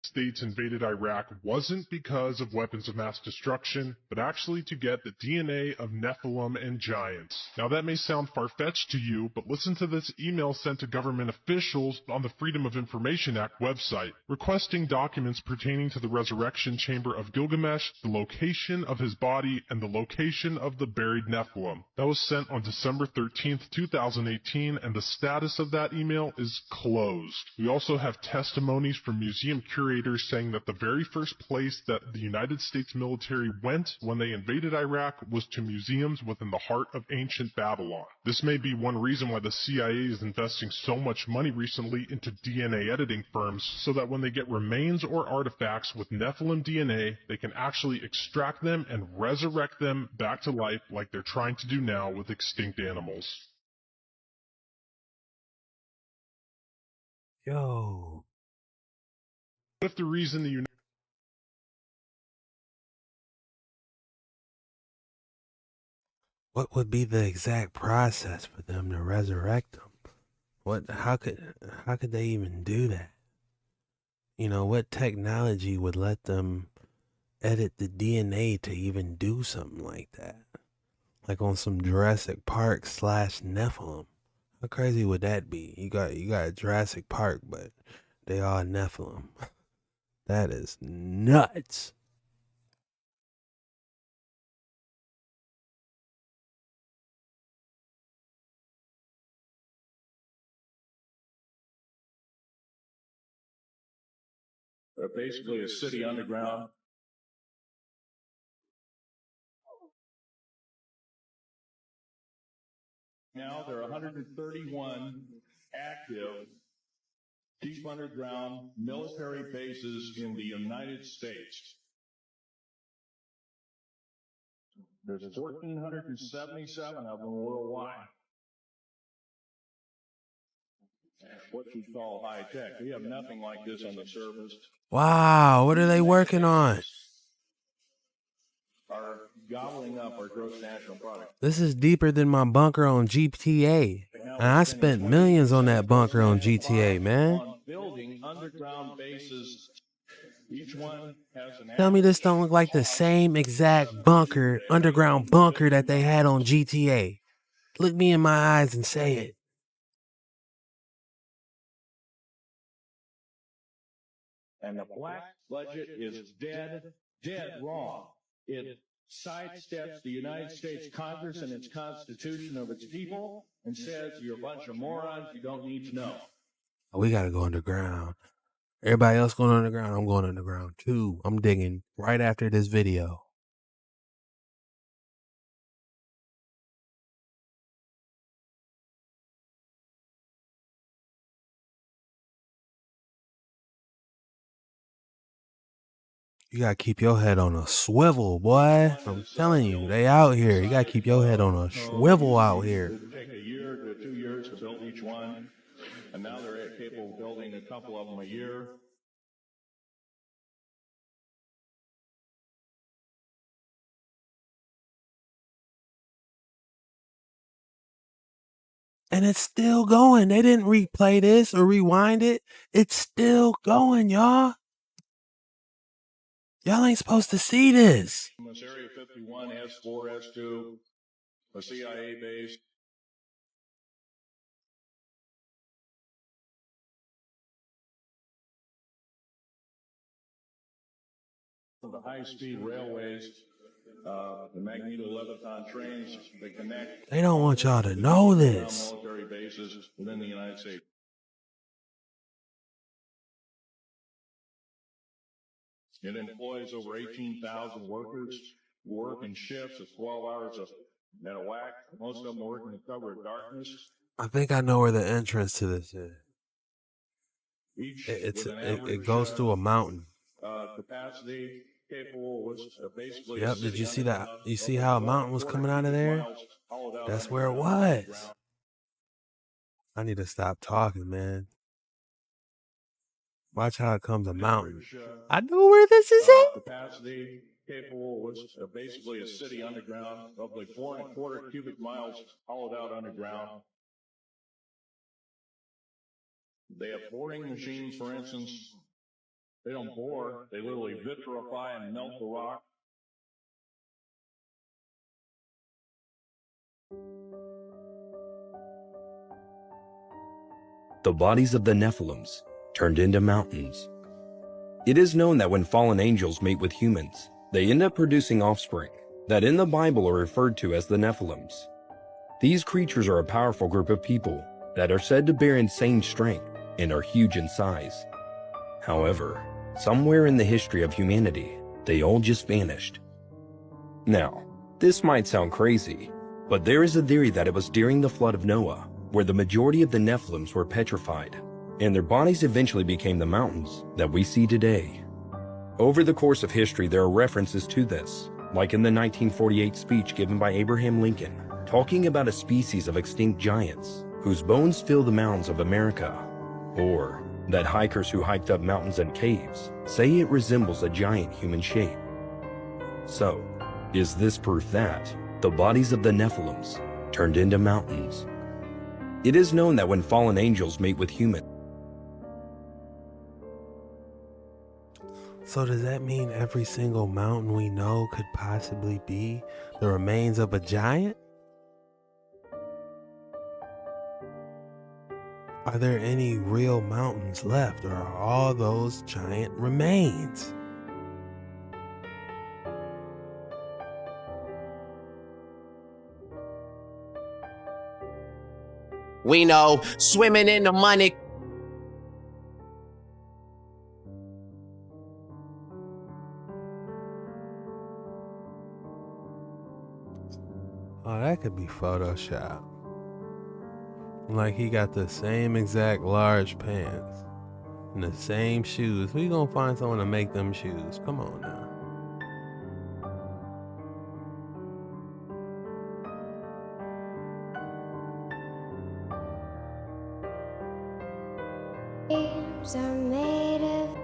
States invaded Iraq wasn't because of weapons of mass destruction, but actually to get the DNA of Nephilim and giants. Now that may sound far-fetched to you, but listen to this email sent to government officials on the Freedom of Information Act website, requesting documents pertaining to the resurrection chamber of Gilgamesh, the location of his body, and the location of the buried Nephilim. That was sent on December 13th, 2018, and the status of that email is closed. We also have testimonies from museum curators saying that the very first place that the United States military went when they invaded Iraq was to museums within the heart of ancient Babylon. This may be one reason why the CIA is investing so much money recently into DNA editing firms, so that when they get remains or artifacts with Nephilim DNA, they can actually extract them and resurrect them back to life like they're trying to do now with extinct animals. Yo. What if the reason the What would be the exact process for them to resurrect them? How could they even do that? You know, what technology would let them edit the DNA to even do something like that? Like on some Jurassic Park / Nephilim. How crazy would that be? You got Jurassic Park, but they are Nephilim. That is nuts. They're basically a city underground. Now there are 131 active deep underground military bases in the United States. There's 1,477 of them worldwide. What you call high tech. We have nothing like this on the surface. Wow, what are they working on? Are gobbling up our gross national product. This is deeper than my bunker on GTA. And I spent millions on that bunker on GTA, man. On building underground bases. Each one has an Tell me this don't look like the same exact bunker, underground bunker that they had on GTA. Look me in my eyes and say it. And the black budget is dead wrong. It sidesteps the United States Congress and its Constitution of its people and says you're a bunch of morons you don't need to know. We gotta go underground. Everybody else going underground, I'm going underground too. I'm digging right after this video. You gotta keep your head on a swivel, boy. I'm telling you, they out here. You gotta keep your head on a swivel out here. It would take a year to 2 years to build each one, and now they're capable of building a couple of them a year. And it's still going. They didn't replay this or rewind it. It's still going, y'all. Y'all ain't supposed to see this. This Area 51, S4, S2, a CIA base. The high-speed railways, the magneto-leviton trains, they connect. They don't want y'all to know this. Military bases within the United States. It employs over 18,000 workers who work in shifts of 12 hours at a whack. Most of them work in the cover of darkness. I think I know where the entrance to this is. Each It goes through a mountain. Capacity capable was basically. Yep. Did you see that? You see how a mountain was coming out of there? That's where it was. I need to stop talking, man. Watch how it comes a mountain. I know where this is at. Capacity capable was basically a city underground, roughly 4.25 cubic miles hollowed out underground. They have boring machines, for instance. They don't bore, they literally vitrify and melt the rock. The bodies of the Nephilims turned into mountains. It is known that when fallen angels mate with humans, they end up producing offspring that in the Bible are referred to as the Nephilims. These creatures are a powerful group of people that are said to bear insane strength and are huge in size. However, somewhere in the history of humanity, they all just vanished. Now, this might sound crazy, but there is a theory that it was during the flood of Noah where the majority of the Nephilims were petrified, and their bodies eventually became the mountains that we see today. Over the course of history, there are references to this, like in the 1948 speech given by Abraham Lincoln, talking about a species of extinct giants whose bones fill the mountains of America, or that hikers who hiked up mountains and caves say it resembles a giant human shape. So, is this proof that the bodies of the Nephilims turned into mountains? It is known that when fallen angels mate with humans. So does that mean every single mountain we know could possibly be the remains of a giant? Are there any real mountains left, or are all those giant remains? We know, swimming in the money. Oh, that could be Photoshop. Like he got the same exact large pants and the same shoes. We gonna find someone to make them shoes. Come on now. Dreams are made of.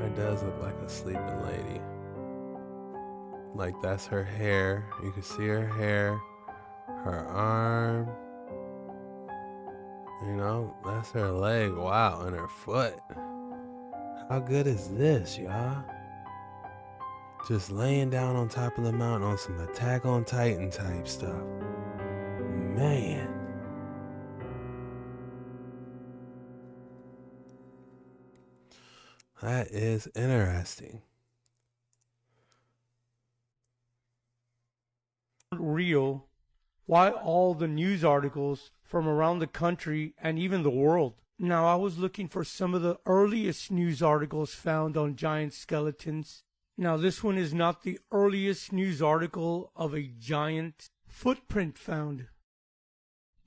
It does look like a sleeping lady. Like that's her hair. You can see her hair, her arm. You know, that's her leg. Wow, and her foot. How good is this, y'all? Just laying down on top of the mountain on some Attack on Titan type stuff. Man. That is interesting. Real, why all the news articles from around the country and even the world? Now, I was looking for some of the earliest news articles found on giant skeletons. Now, this one is not the earliest news article of a giant footprint found.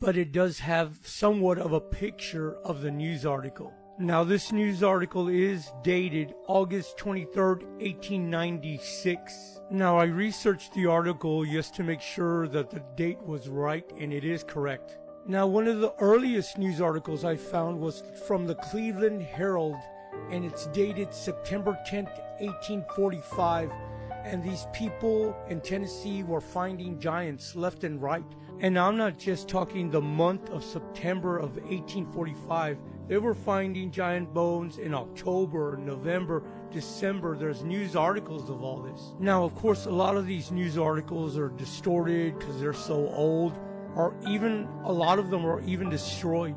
but it does have somewhat of a picture of the news article. Now, this news article is dated August 23rd, 1896. Now, I researched the article just to make sure that the date was right, and it is correct. Now, one of the earliest news articles I found was from the Cleveland Herald, and it's dated September 10th, 1845. And these people in Tennessee were finding giants left and right. And I'm not just talking the month of September of 1845. They were finding giant bones in October, November, December. There's news articles of all this. Now, of course, a lot of these news articles are distorted because they're so old, or even a lot of them are even destroyed.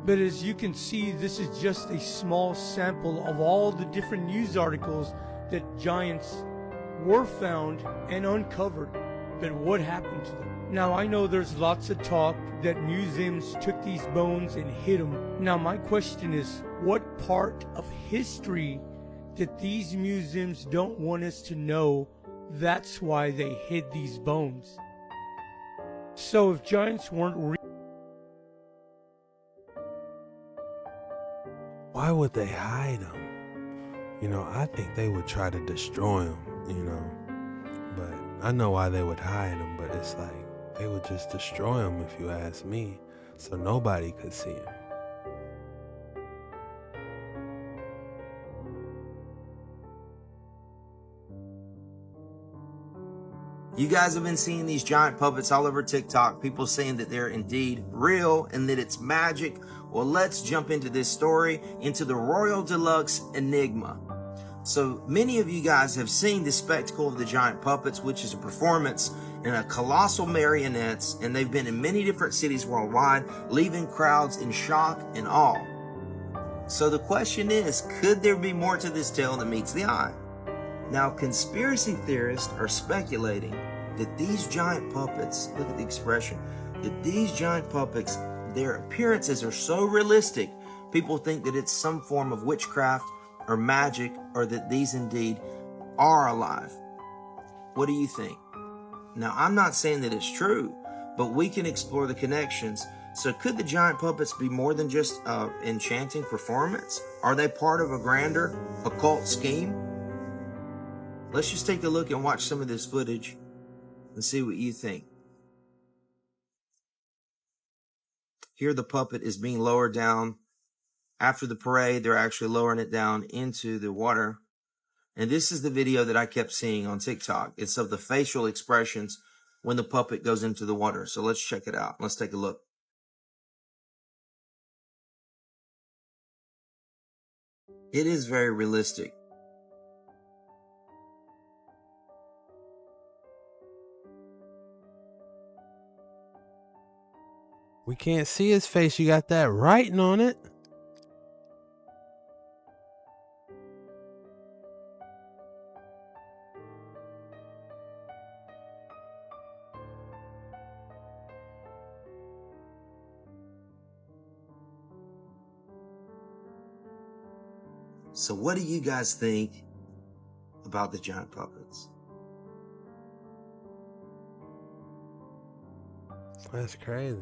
But as you can see, this is just a small sample of all the different news articles that giants were found and uncovered. But what happened to them? Now, I know there's lots of talk that museums took these bones and hid them. Now, my question is, what part of history that these museums don't want us to know? That's why they hid these bones. So if giants weren't real, why would they hide them? You know, I think they would try to destroy them, you know. But I know why they would hide them, but it's like they would just destroy them if you ask me, so nobody could see them. You guys have been seeing these giant puppets all over TikTok, people saying that they're indeed real and that it's magic. Well, let's jump into this story, into the Royal Deluxe Enigma. So many of you guys have seen the spectacle of the giant puppets, which is a performance in a colossal marionettes, and they've been in many different cities worldwide, leaving crowds in shock and awe. So the question is, could there be more to this tale than meets the eye? Now, conspiracy theorists are speculating that these giant puppets, look at the expression, that these giant puppets, their appearances are so realistic, people think that it's some form of witchcraft or magic, or that these indeed are alive. What do you think? Now, I'm not saying that it's true, but we can explore the connections. So could the giant puppets be more than just an enchanting performance? Are they part of a grander occult scheme? Let's just take a look and watch some of this footage and see what you think. Here the puppet is being lowered down. After the parade, they're actually lowering it down into the water. And this is the video that I kept seeing on TikTok. It's of the facial expressions when the puppet goes into the water. So let's check it out. Let's take a look. It is very realistic. We can't see his face. You got that writing on it. So what do you guys think about the giant puppets? That's crazy.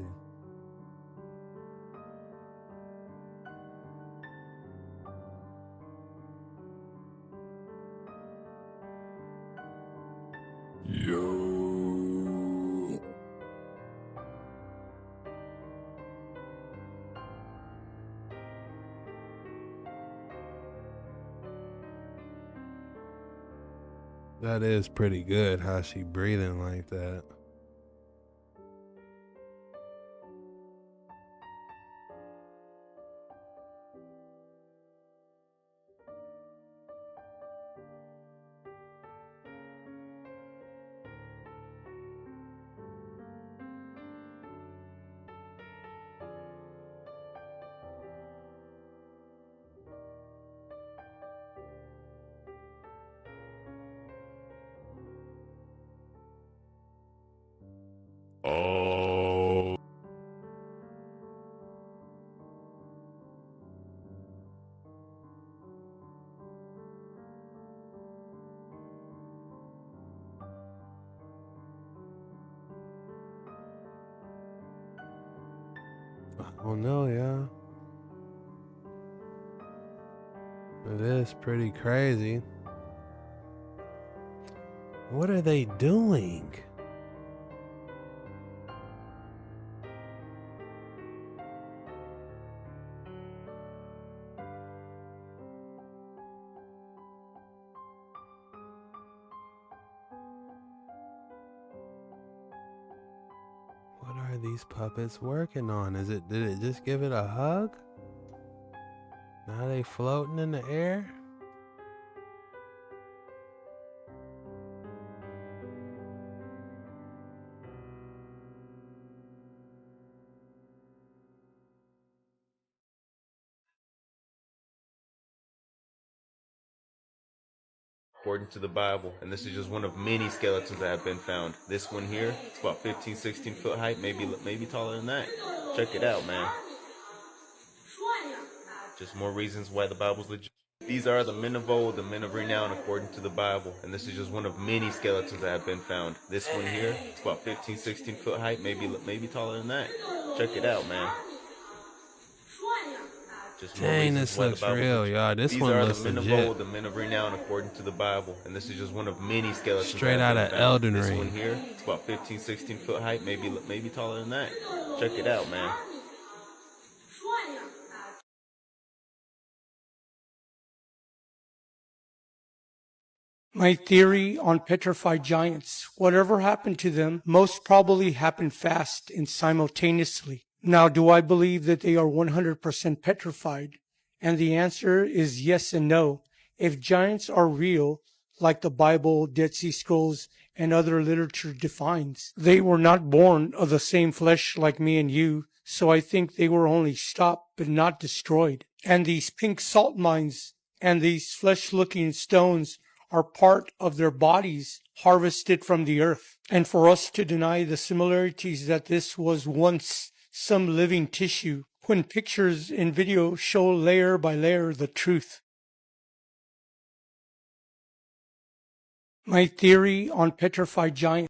Yo. That is pretty good, how she breathing like that. Oh. Oh no, yeah. It is pretty crazy. What are they doing? What are these puppets working on? Did it just give it a hug? Now they floating in the air? According to the Bible, and this is just one of many skeletons that have been found. This one here, it's about 15, 16 foot height, maybe taller than that. Check it out, man. Just more reasons why the Bible's legit. These are the men of old, the men of renown, according to the Bible, and this is just one of many skeletons that have been found. This one here, it's about 15, 16 foot height, maybe taller than that. Check it out, man. Dang, this looks real, y'all. This one looks legit. These are the men of old, the men of renown, according to the Bible, and this is just one of many skeletons. Straight out of Elden Ring. This one here, it's about 15, 16 foot height, maybe taller than that. Check it out, man. My theory on petrified giants. Whatever happened to them most probably happened fast and simultaneously. Now, do I believe that they are 100% petrified? And the answer is yes and no. If giants are real, like the Bible, Dead Sea Scrolls, and other literature defines, they were not born of the same flesh like me and you, so I think they were only stopped but not destroyed. And these pink salt mines and these flesh-looking stones are part of their bodies harvested from the earth. And for us to deny the similarities that this was once some living tissue, when pictures and video show layer by layer the truth. My theory on petrified giants.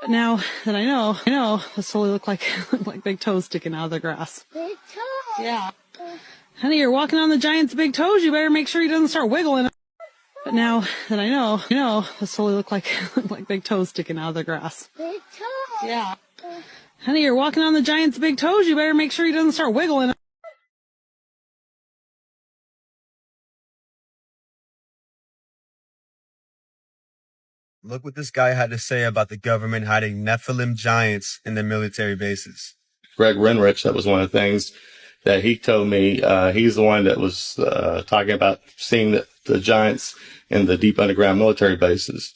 But now that I know, they slowly look like big toes sticking out of the grass. Big toes? Yeah. Honey, you're walking on the giant's big toes. You better make sure he doesn't start wiggling. But now that I know, they slowly look like big toes sticking out of the grass. Big toes? Yeah. Honey, you're walking on the giant's big toes. You better make sure he doesn't start wiggling. Look what this guy had to say about the government hiding Nephilim giants in their military bases. Greg Renrich, that was one of the things that he told me. He's the one that was talking about seeing the giants in the deep underground military bases.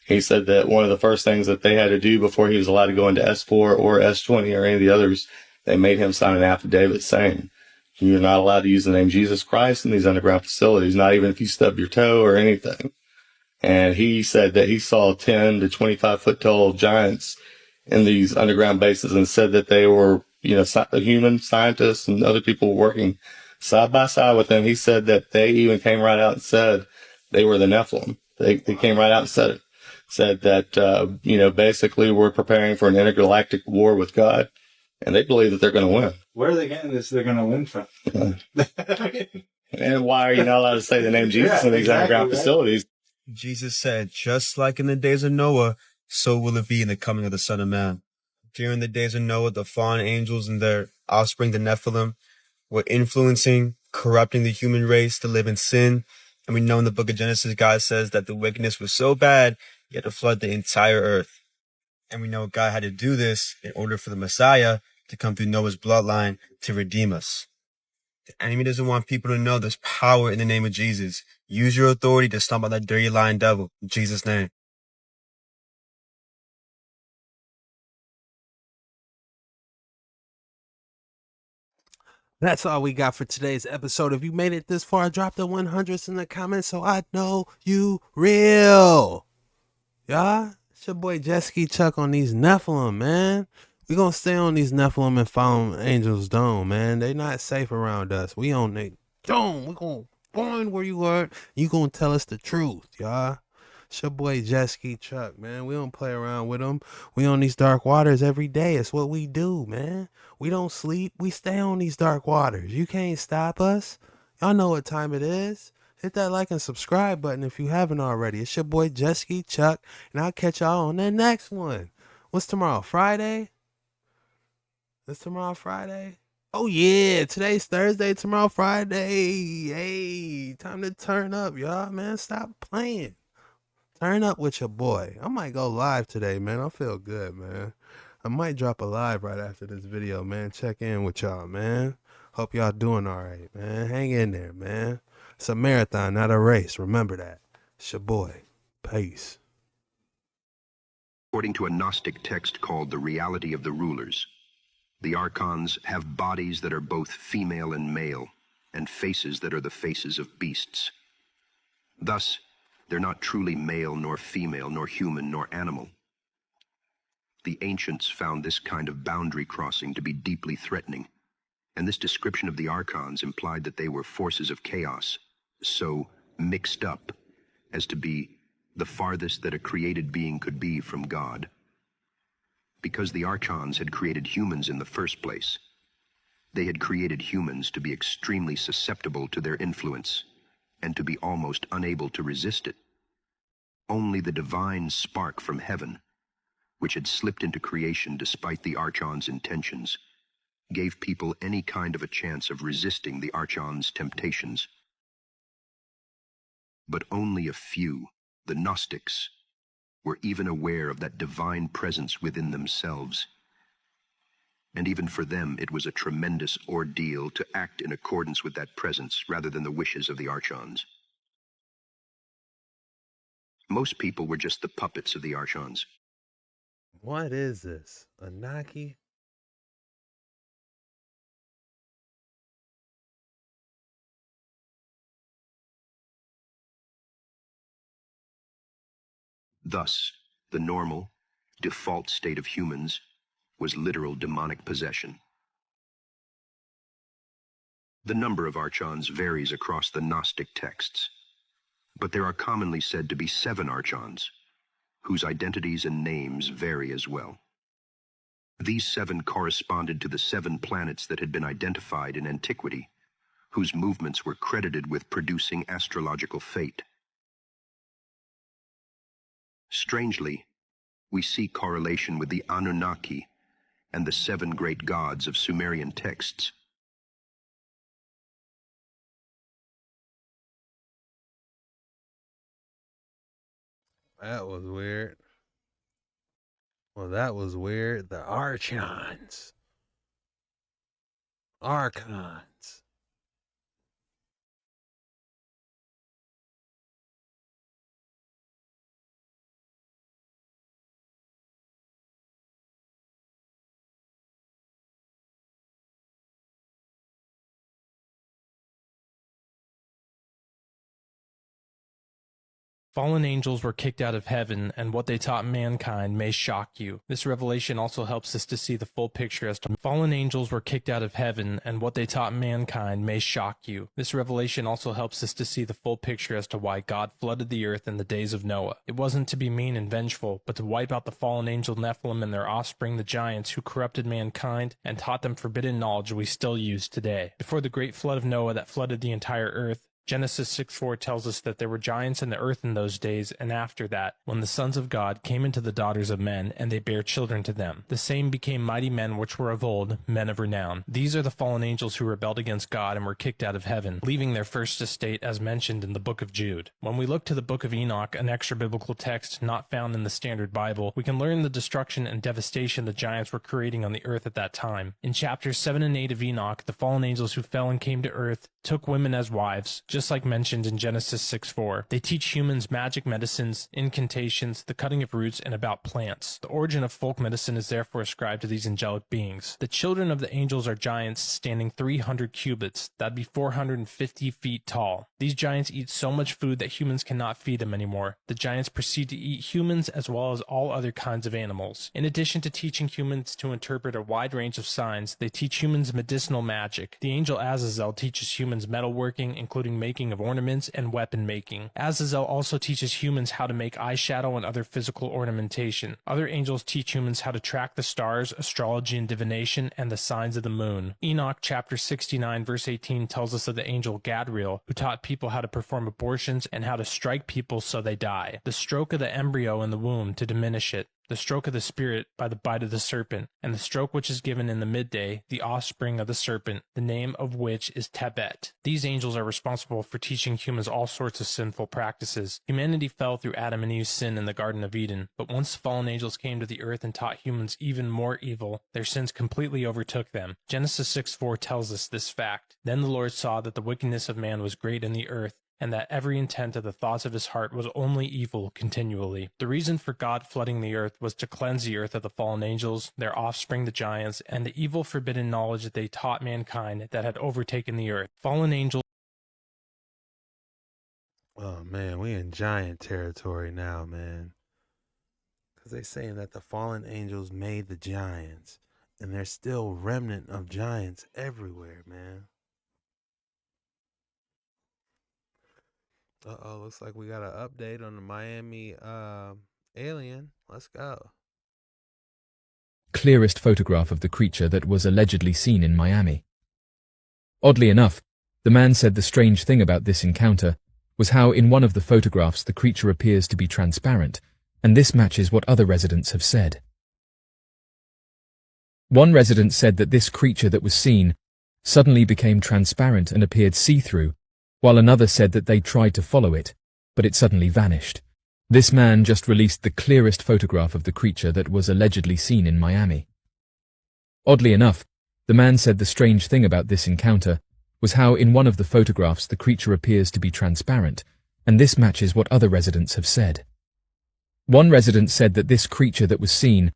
He said that one of the first things that they had to do before he was allowed to go into S4 or S20 or any of the others, they made him sign an affidavit saying, you're not allowed to use the name Jesus Christ in these underground facilities, not even if you stub your toe or anything. And he said that he saw 10 to 25 foot tall giants in these underground bases and said that they were, human scientists and other people working side by side with them. He said that they even came right out and said they were the Nephilim. They came right out and said it. Said that, basically we're preparing for an intergalactic war with God, and they believe that they're going to win. Where are they getting this they're going to win from? And why are you not allowed to say the name Jesus in these underground facilities? Jesus said, just like in the days of Noah, so will it be in the coming of the Son of Man. During the days of Noah, the fallen angels and their offspring, the Nephilim, were influencing, corrupting the human race to live in sin. And we know in the book of Genesis, God says that the wickedness was so bad, he had to flood the entire earth. And we know God had to do this in order for the Messiah to come through Noah's bloodline to redeem us. The enemy doesn't want people to know there's power in the name of Jesus. Use your authority to stomp out that dirty lying devil in Jesus' name. That's all we got for today's episode. If you made it this far, drop the 100s in the comments so I know you real. Y'all, it's your boy Jesky Chuck on these Nephilim, man. We gonna stay on these Nephilim and follow Angel's Dome, man. They not safe around us. We on the dome. We gonna find where you are. You gonna tell us the truth, y'all. It's your boy Jet Ski Chuck, man. We don't play around with them. We on these dark waters every day. It's what we do, man. We don't sleep. We stay on these dark waters. You can't stop us. Y'all know what time it is. Hit that like and subscribe button if you haven't already. It's your boy Jet Ski Chuck, and I'll catch y'all on the next one. What's tomorrow? Friday? Is tomorrow Friday? Oh yeah, today's Thursday, tomorrow Friday. Hey, time to turn up, y'all, man. Stop playing. Turn up with your boy. I might go live today, man. I feel good, man. I might drop a live right after this video, man. Check in with y'all, man. Hope y'all doing all right, man. Hang in there, man. It's a marathon, not a race. Remember that. It's your boy. Peace. According to a Gnostic text called The Reality of the Rulers, the Archons have bodies that are both female and male, and faces that are the faces of beasts. Thus, they're not truly male nor female nor human nor animal. The ancients found this kind of boundary crossing to be deeply threatening, and this description of the Archons implied that they were forces of chaos, so mixed up as to be the farthest that a created being could be from God. Because the Archons had created humans in the first place, they had created humans to be extremely susceptible to their influence and to be almost unable to resist it. Only the divine spark from heaven, which had slipped into creation despite the Archons' intentions, gave people any kind of a chance of resisting the Archons' temptations. But only a few, the Gnostics, were even aware of that divine presence within themselves. And even for them, it was a tremendous ordeal to act in accordance with that presence rather than the wishes of the Archons. Most people were just the puppets of the Archons. What is this? A Naki? Thus, the normal, default state of humans was literal demonic possession. The number of Archons varies across the Gnostic texts, but there are commonly said to be 7 Archons, whose identities and names vary as well. These 7 corresponded to the 7 planets that had been identified in antiquity, whose movements were credited with producing astrological fate. Strangely, we see correlation with the Anunnaki and the 7 great gods of Sumerian texts. That was weird. Well, that was weird. The Archons. Archons. Fallen angels were kicked out of heaven, and what they taught mankind may shock you. This revelation also helps us to see the full picture as to fallen angels were kicked out of heaven, and what they taught mankind may shock you. This revelation also helps us to see the full picture as to why God flooded the earth in the days of Noah. It wasn't to be mean and vengeful, but to wipe out the fallen angel Nephilim and their offspring, the giants, who corrupted mankind and taught them forbidden knowledge we still use today. Before the great flood of Noah that flooded the entire earth, Genesis 6:4 tells us that there were giants in the earth in those days, and after that, when the sons of God came into the daughters of men, and they bare children to them. The same became mighty men which were of old, men of renown. These are the fallen angels who rebelled against God and were kicked out of heaven, leaving their first estate as mentioned in the book of Jude. When we look to the book of Enoch, an extra-biblical text not found in the Standard Bible, we can learn the destruction and devastation the giants were creating on the earth at that time. In chapters 7 and 8 of Enoch, the fallen angels who fell and came to earth took women as wives, just like mentioned in Genesis 6:4. They teach humans magic medicines, incantations, the cutting of roots, and about plants. The origin of folk medicine is therefore ascribed to these angelic beings. The children of the angels are giants standing 300 cubits, that'd be 450 feet tall. These giants eat so much food that humans cannot feed them anymore. The giants proceed to eat humans as well as all other kinds of animals. In addition to teaching humans to interpret a wide range of signs, they teach humans medicinal magic. The angel Azazel teaches humans humans metalworking, including making of ornaments and weapon making. Azazel also teaches humans how to make eyeshadow and other physical ornamentation. Other angels teach humans how to track the stars, astrology and divination, and the signs of the moon. Enoch chapter 69 verse 18 tells us of the angel Gadriel, who taught people how to perform abortions and how to strike people so they die. The stroke of the embryo in the womb to diminish it, the stroke of the spirit by the bite of the serpent, and the stroke which is given in the midday, the offspring of the serpent, the name of which is Tebet. These angels are responsible for teaching humans all sorts of sinful practices. Humanity fell through Adam and Eve's sin in the Garden of Eden, but once the fallen angels came to the earth and taught humans even more evil, their sins completely overtook them. Genesis 6:4 tells us this fact. Then the Lord saw that the wickedness of man was great in the earth, and that every intent of the thoughts of his heart was only evil continually. The reason for God flooding the earth was to cleanse the earth of the fallen angels, their offspring the giants, and the evil forbidden knowledge that they taught mankind that had overtaken the earth. Fallen angels. Oh man, we in giant territory now, man. Because they saying that the fallen angels made the giants, and there's still remnant of giants everywhere, man. Uh-oh, looks like we got an update on the Miami alien. Let's go. Clearest photograph of the creature that was allegedly seen in Miami. Oddly enough, the man said the strange thing about this encounter was how in one of the photographs the creature appears to be transparent, and this matches what other residents have said. One resident said that this creature that was seen suddenly became transparent and appeared see-through, while another said that they tried to follow it, but it suddenly vanished. This man just released the clearest photograph of the creature that was allegedly seen in Miami. Oddly enough, the man said the strange thing about this encounter was how in one of the photographs the creature appears to be transparent, and this matches what other residents have said. One resident said that this creature that was seen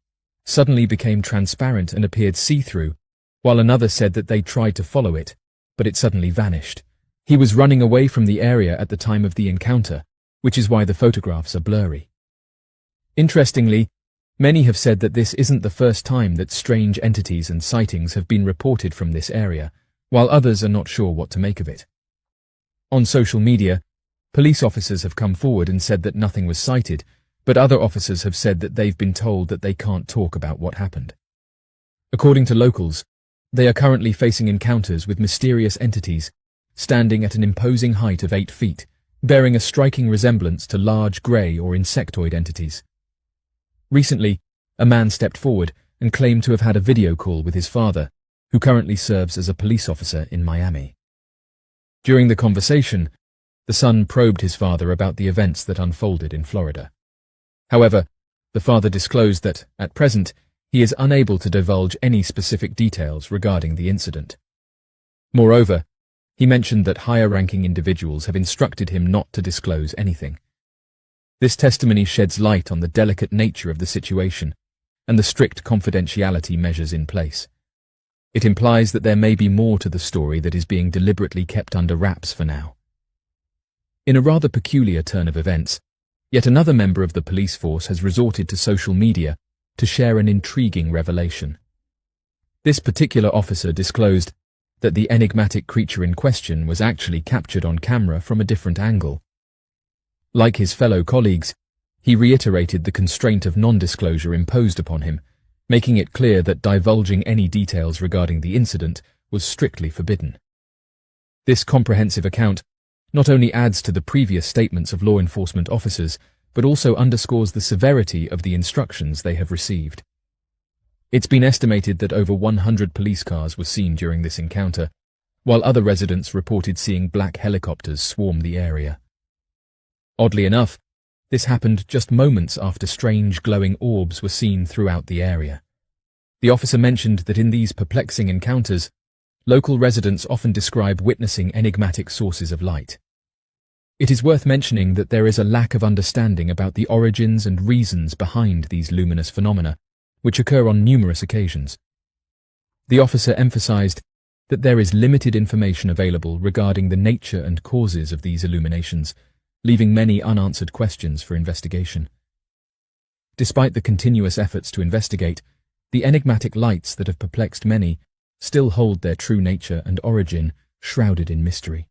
suddenly became transparent and appeared see-through, while another said that they tried to follow it, but it suddenly vanished. He was running away from the area at the time of the encounter, which is why the photographs are blurry. Interestingly, many have said that this isn't the first time that strange entities and sightings have been reported from this area, while others are not sure what to make of it. On social media, police officers have come forward and said that nothing was sighted, but other officers have said that they've been told that they can't talk about what happened. According to locals, they are currently facing encounters with mysterious entities standing at an imposing height of 8 feet, bearing a striking resemblance to large grey or insectoid entities. Recently, a man stepped forward and claimed to have had a video call with his father, who currently serves as a police officer in Miami. During the conversation, the son probed his father about the events that unfolded in Florida. However, the father disclosed that, at present, he is unable to divulge any specific details regarding the incident. Moreover, he mentioned that higher-ranking individuals have instructed him not to disclose anything. This testimony sheds light on the delicate nature of the situation and the strict confidentiality measures in place. It implies that there may be more to the story that is being deliberately kept under wraps for now. In a rather peculiar turn of events, yet another member of the police force has resorted to social media to share an intriguing revelation. This particular officer disclosed that the enigmatic creature in question was actually captured on camera from a different angle. Like his fellow colleagues, he reiterated the constraint of non-disclosure imposed upon him, making it clear that divulging any details regarding the incident was strictly forbidden. This comprehensive account not only adds to the previous statements of law enforcement officers, but also underscores the severity of the instructions they have received. It's been estimated that over 100 police cars were seen during this encounter, while other residents reported seeing black helicopters swarm the area. Oddly enough, this happened just moments after strange glowing orbs were seen throughout the area. The officer mentioned that in these perplexing encounters, local residents often describe witnessing enigmatic sources of light. It is worth mentioning that there is a lack of understanding about the origins and reasons behind these luminous phenomena, which occur on numerous occasions. The officer emphasized that there is limited information available regarding the nature and causes of these illuminations, leaving many unanswered questions for investigation. Despite the continuous efforts to investigate, the enigmatic lights that have perplexed many still hold their true nature and origin shrouded in mystery.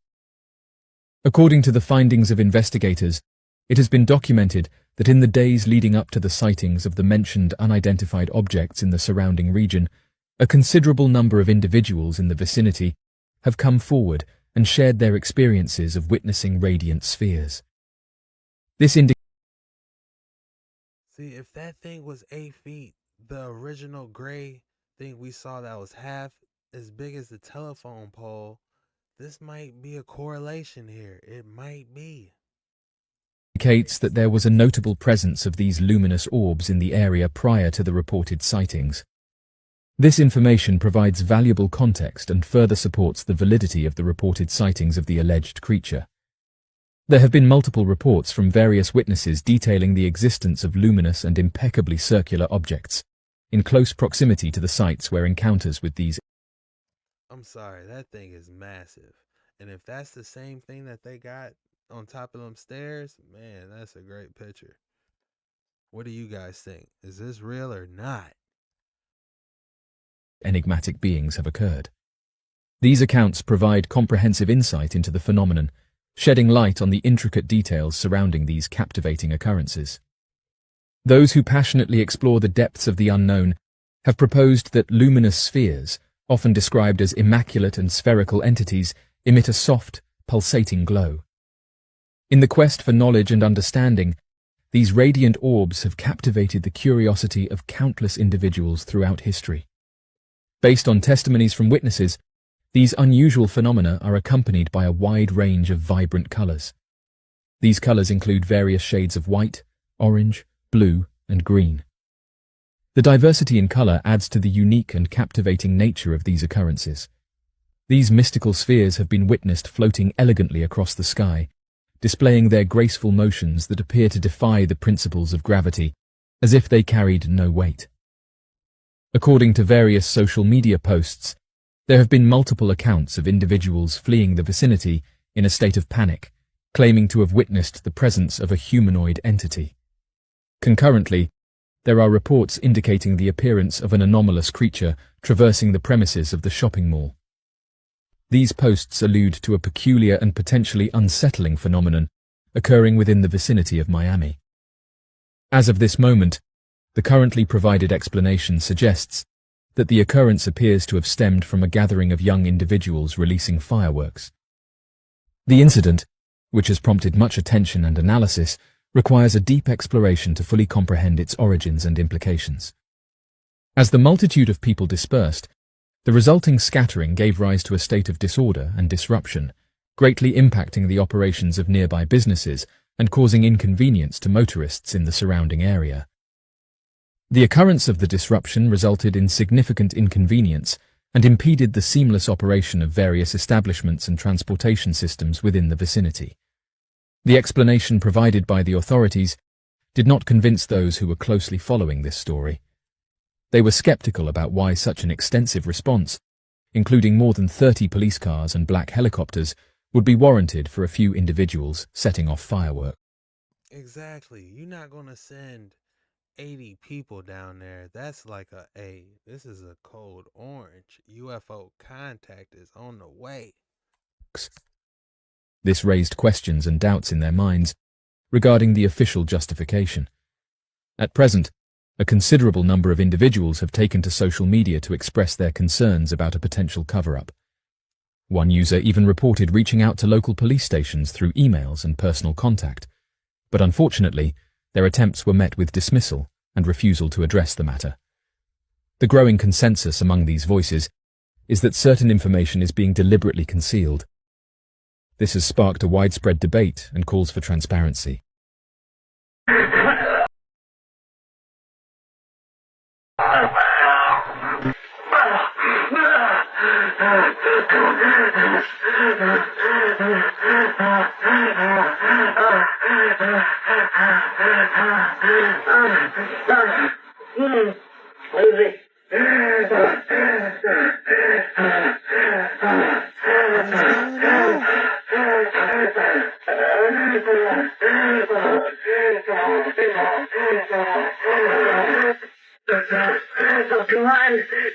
According to the findings of investigators, it has been documented that in the days leading up to the sightings of the mentioned unidentified objects in the surrounding region, a considerable number of individuals in the vicinity have come forward and shared their experiences of witnessing radiant spheres. This indicates. See, if that thing was 8 feet, the original gray thing we saw that was half as big as the telephone pole, this might be a correlation here. It might be. Indicates that there was a notable presence of these luminous orbs in the area prior to the reported sightings. This information provides valuable context and further supports the validity of the reported sightings of the alleged creature. There have been multiple reports from various witnesses detailing the existence of luminous and impeccably circular objects in close proximity to the sites where encounters with these. I'm sorry, that thing is massive. And if that's the same thing that they got on top of them stairs, man, that's a great picture. What do you guys think? Is this real or not? Enigmatic beings have occurred. These accounts provide comprehensive insight into the phenomenon, shedding light on the intricate details surrounding these captivating occurrences. Those who passionately explore the depths of the unknown have proposed that luminous spheres, often described as immaculate and spherical entities, emit a soft, pulsating glow. In the quest for knowledge and understanding, these radiant orbs have captivated the curiosity of countless individuals throughout history. Based on testimonies from witnesses, these unusual phenomena are accompanied by a wide range of vibrant colors. These colors include various shades of white, orange, blue, and green. The diversity in color adds to the unique and captivating nature of these occurrences. These mystical spheres have been witnessed floating elegantly across the sky, displaying their graceful motions that appear to defy the principles of gravity, as if they carried no weight. According to various social media posts, there have been multiple accounts of individuals fleeing the vicinity in a state of panic, claiming to have witnessed the presence of a humanoid entity. Concurrently, there are reports indicating the appearance of an anomalous creature traversing the premises of the shopping mall. These posts allude to a peculiar and potentially unsettling phenomenon occurring within the vicinity of Miami. As of this moment, the currently provided explanation suggests that the occurrence appears to have stemmed from a gathering of young individuals releasing fireworks. The incident, which has prompted much attention and analysis, requires a deep exploration to fully comprehend its origins and implications. As the multitude of people dispersed, the resulting scattering gave rise to a state of disorder and disruption, greatly impacting the operations of nearby businesses and causing inconvenience to motorists in the surrounding area. The occurrence of the disruption resulted in significant inconvenience and impeded the seamless operation of various establishments and transportation systems within the vicinity. The explanation provided by the authorities did not convince those who were closely following this story. They were skeptical about why such an extensive response, including more than 30 police cars and black helicopters, would be warranted for a few individuals setting off fireworks. Exactly. You're not going to send 80 people down there. That's like this is a code orange. UFO contact is on the way. This raised questions and doubts in their minds regarding the official justification. At present, a considerable number of individuals have taken to social media to express their concerns about a potential cover-up. One user even reported reaching out to local police stations through emails and personal contact, but unfortunately, their attempts were met with dismissal and refusal to address the matter. The growing consensus among these voices is that certain information is being deliberately concealed. This has sparked a widespread debate and calls for transparency.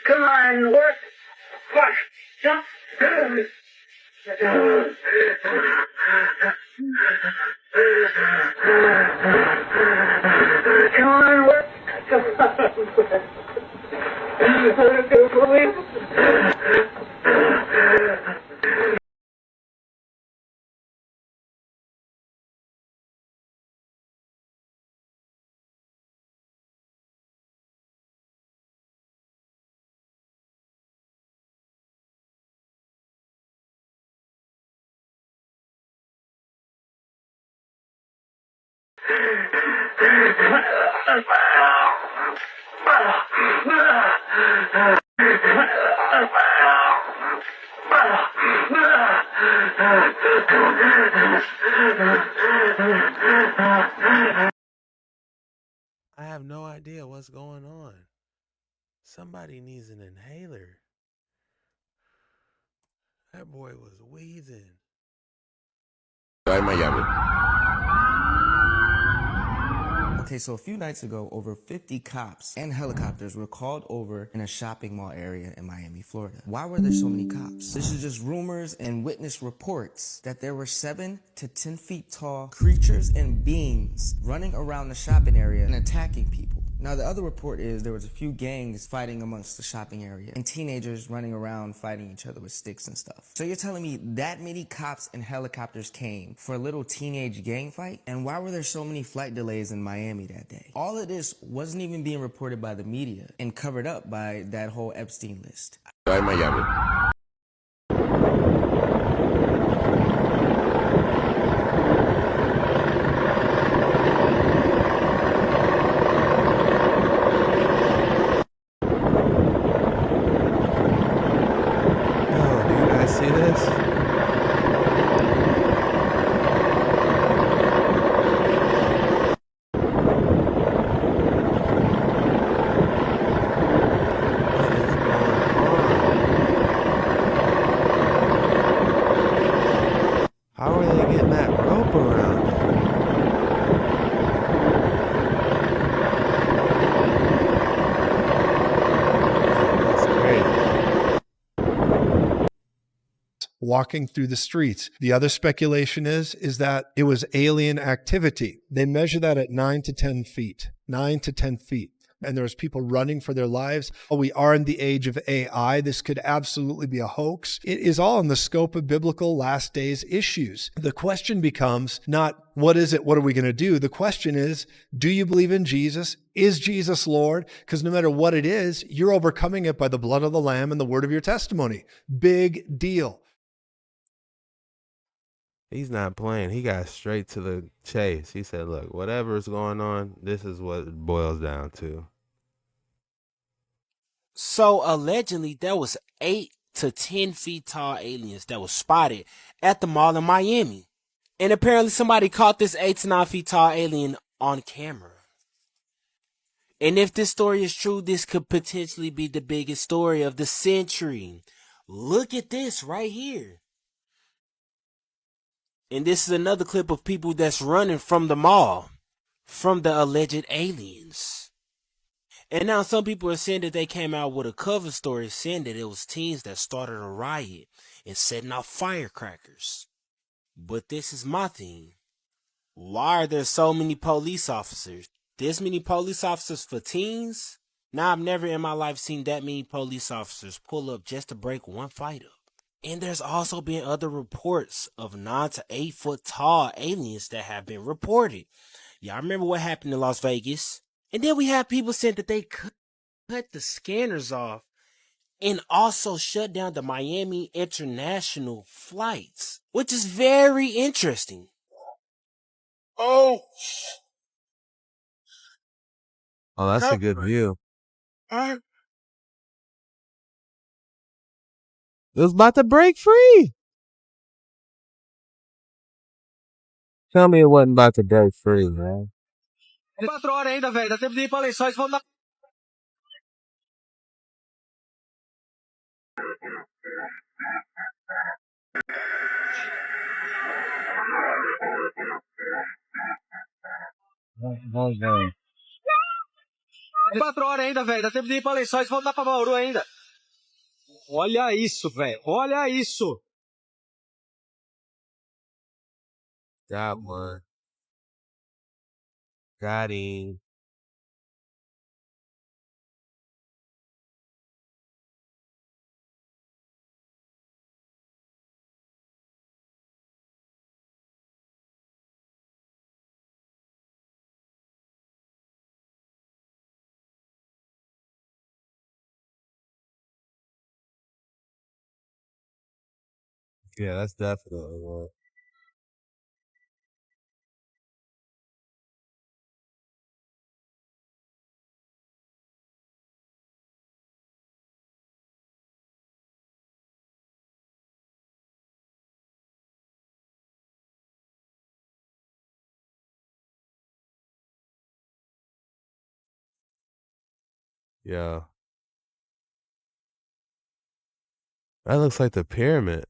Come on, work, jump. Come on, work. Come on. I have no idea what's going on. Somebody needs an inhaler. That boy was wheezing. Okay, so a few nights ago, over 50 cops and helicopters were called over in a shopping mall area in Miami, Florida. Why were there so many cops? This is just rumors and witness reports that there were 7 to 10 feet tall creatures and beings running around the shopping area and attacking people. Now, the other report is there was a few gangs fighting amongst the shopping area and teenagers running around fighting each other with sticks and stuff. So you're telling me that many cops and helicopters came for a little teenage gang fight? And why were there so many flight delays in Miami that day? All of this wasn't even being reported by the media and covered up by that whole Epstein list. See this? How are they getting that rope around it? Walking through the streets. The other speculation is that it was alien activity. They measure that at 9 to 10 feet. 9 to 10 feet. And there was people running for their lives. We are in the age of AI. This could absolutely be a hoax. It is all in the scope of biblical last days issues. The question becomes not, what is it? What are we going to do? The question is, do you believe in Jesus? Is Jesus Lord? Because no matter what it is, you're overcoming it by the blood of the Lamb and the word of your testimony. Big deal. He's not playing. He got straight to the chase. He said, look, whatever is going on, this is what it boils down to. So allegedly there was 8 to 10 feet tall aliens that was spotted at the mall in Miami. And apparently somebody caught this 8 to 9 feet tall alien on camera. And if this story is true, this could potentially be the biggest story of the century. Look at this right here. And this is another clip of people that's running from the mall, from the alleged aliens. And now some people are saying that they came out with a cover story saying that it was teens that started a riot and setting off firecrackers. But this is my thing. Why are there so many police officers? This many police officers for teens? Now, I've never in my life seen that many police officers pull up just to break one fight up. And there's also been other reports of 9 to 8 foot tall aliens that have been reported. Y'all remember what happened in Las Vegas? And then we have people saying that they cut the scanners off and also shut down the Miami international flights, which is very interesting. Oh, that's a good view. It was about to break free. Tell me it wasn't about to break free, man. 4 horas ainda, velho. Dá tempo de ir pra Lençóis. Vamos dar... Vamos ver. 4 horas ainda, velho. Dá tempo de ir pra Lençóis. Vamos dar pra Bauru ainda. Olha isso, velho. Olha isso. Got one. Got him. Yeah, that's definitely one. Yeah. That looks like the pyramid.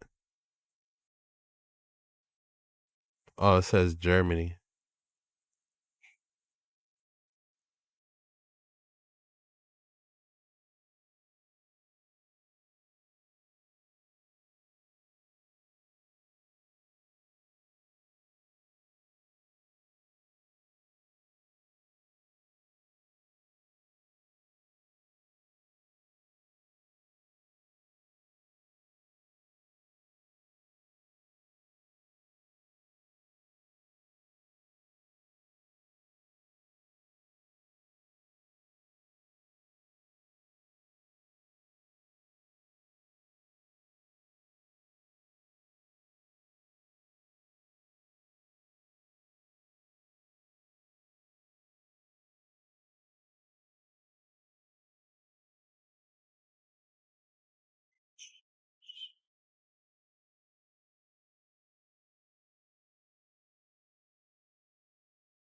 Oh, it says Germany.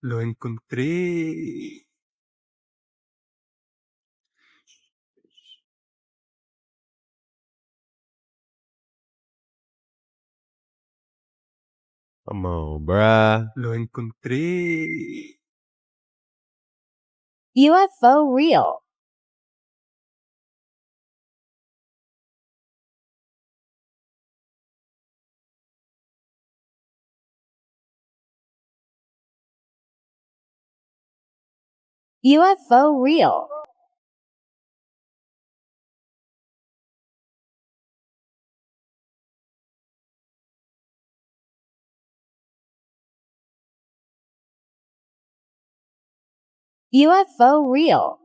Lo encontré. Come on, bruh. Lo encontré. UFO real. UFO real. UFO real.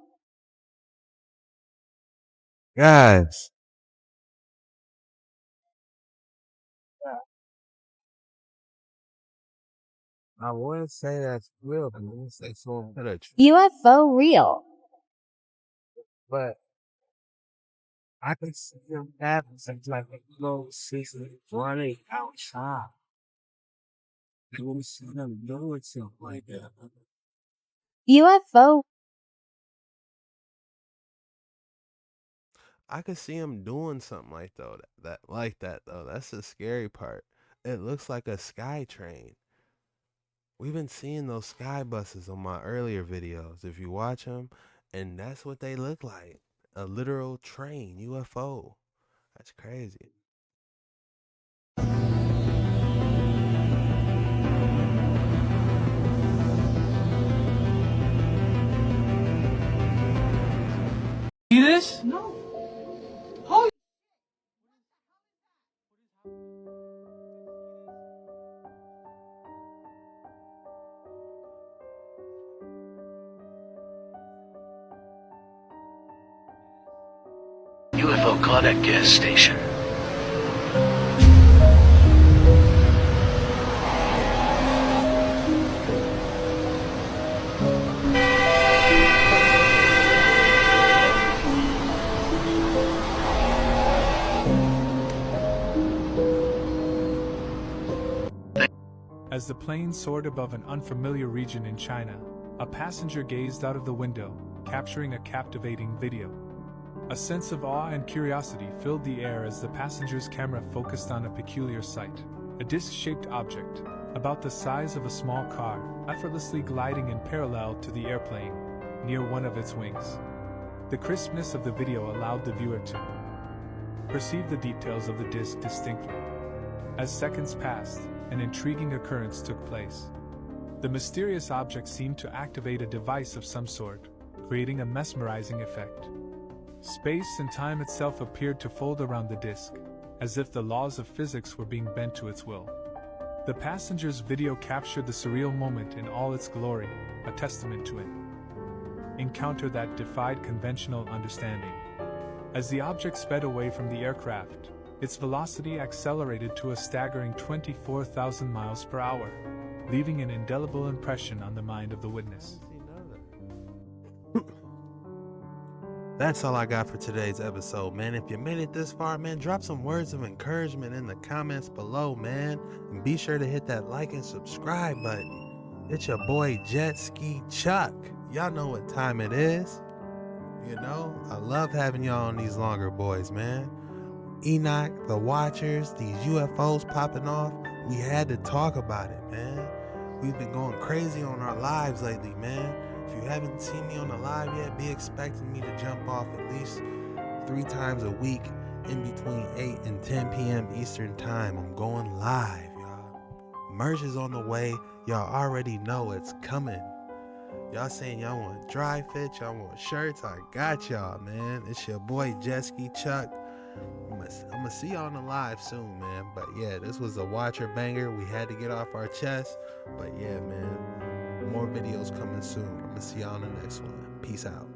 Guys. I wouldn't say that's real, but I wouldn't say so. UFO real. But I can see them having things like a little season running outside. I want to see them doing something like that. UFO. I could see him doing something like that though. That's the scary part. It looks like a sky train. We've been seeing those sky buses on my earlier videos. If you watch them, and that's what they look like. A literal train, UFO. That's crazy. See this? No. Holy. UFO codec gas station. As the plane soared above an unfamiliar region in China, a passenger gazed out of the window, capturing a captivating video. A sense of awe and curiosity filled the air as the passenger's camera focused on a peculiar sight. A disc-shaped object, about the size of a small car, effortlessly gliding in parallel to the airplane, near one of its wings. The crispness of the video allowed the viewer to perceive the details of the disc distinctly. As seconds passed, an intriguing occurrence took place. The mysterious object seemed to activate a device of some sort, creating a mesmerizing effect. Space and time itself appeared to fold around the disk, as if the laws of physics were being bent to its will. The passenger's video captured the surreal moment in all its glory, a testament to an encounter that defied conventional understanding. As the object sped away from the aircraft, its velocity accelerated to a staggering 24,000 miles per hour, leaving an indelible impression on the mind of the witness. That's all I got for today's episode, man. If you made it this far, man, drop some words of encouragement in the comments below, man. And be sure to hit that like and subscribe button. It's your boy Jet Ski Chuck. Y'all know what time it is. You know, I love having y'all on these longer boys, man. Enoch, the Watchers, these UFOs popping off. We had to talk about it, man. We've been going crazy on our lives lately, man. If you haven't seen me on the live yet, be expecting me to jump off at least 3 times a week in between 8 and 10 p.m. Eastern time. I'm going live, y'all. Merch is on the way. Y'all already know it's coming. Y'all saying y'all want dry fit, y'all want shirts. I got y'all, man. It's your boy Jet Ski Chuck. I'm gonna see y'all on the live soon, man. But yeah, this was a watcher banger. We had to get off our chest. But yeah, man. More videos coming soon. I'm gonna see y'all in the next one. Peace out.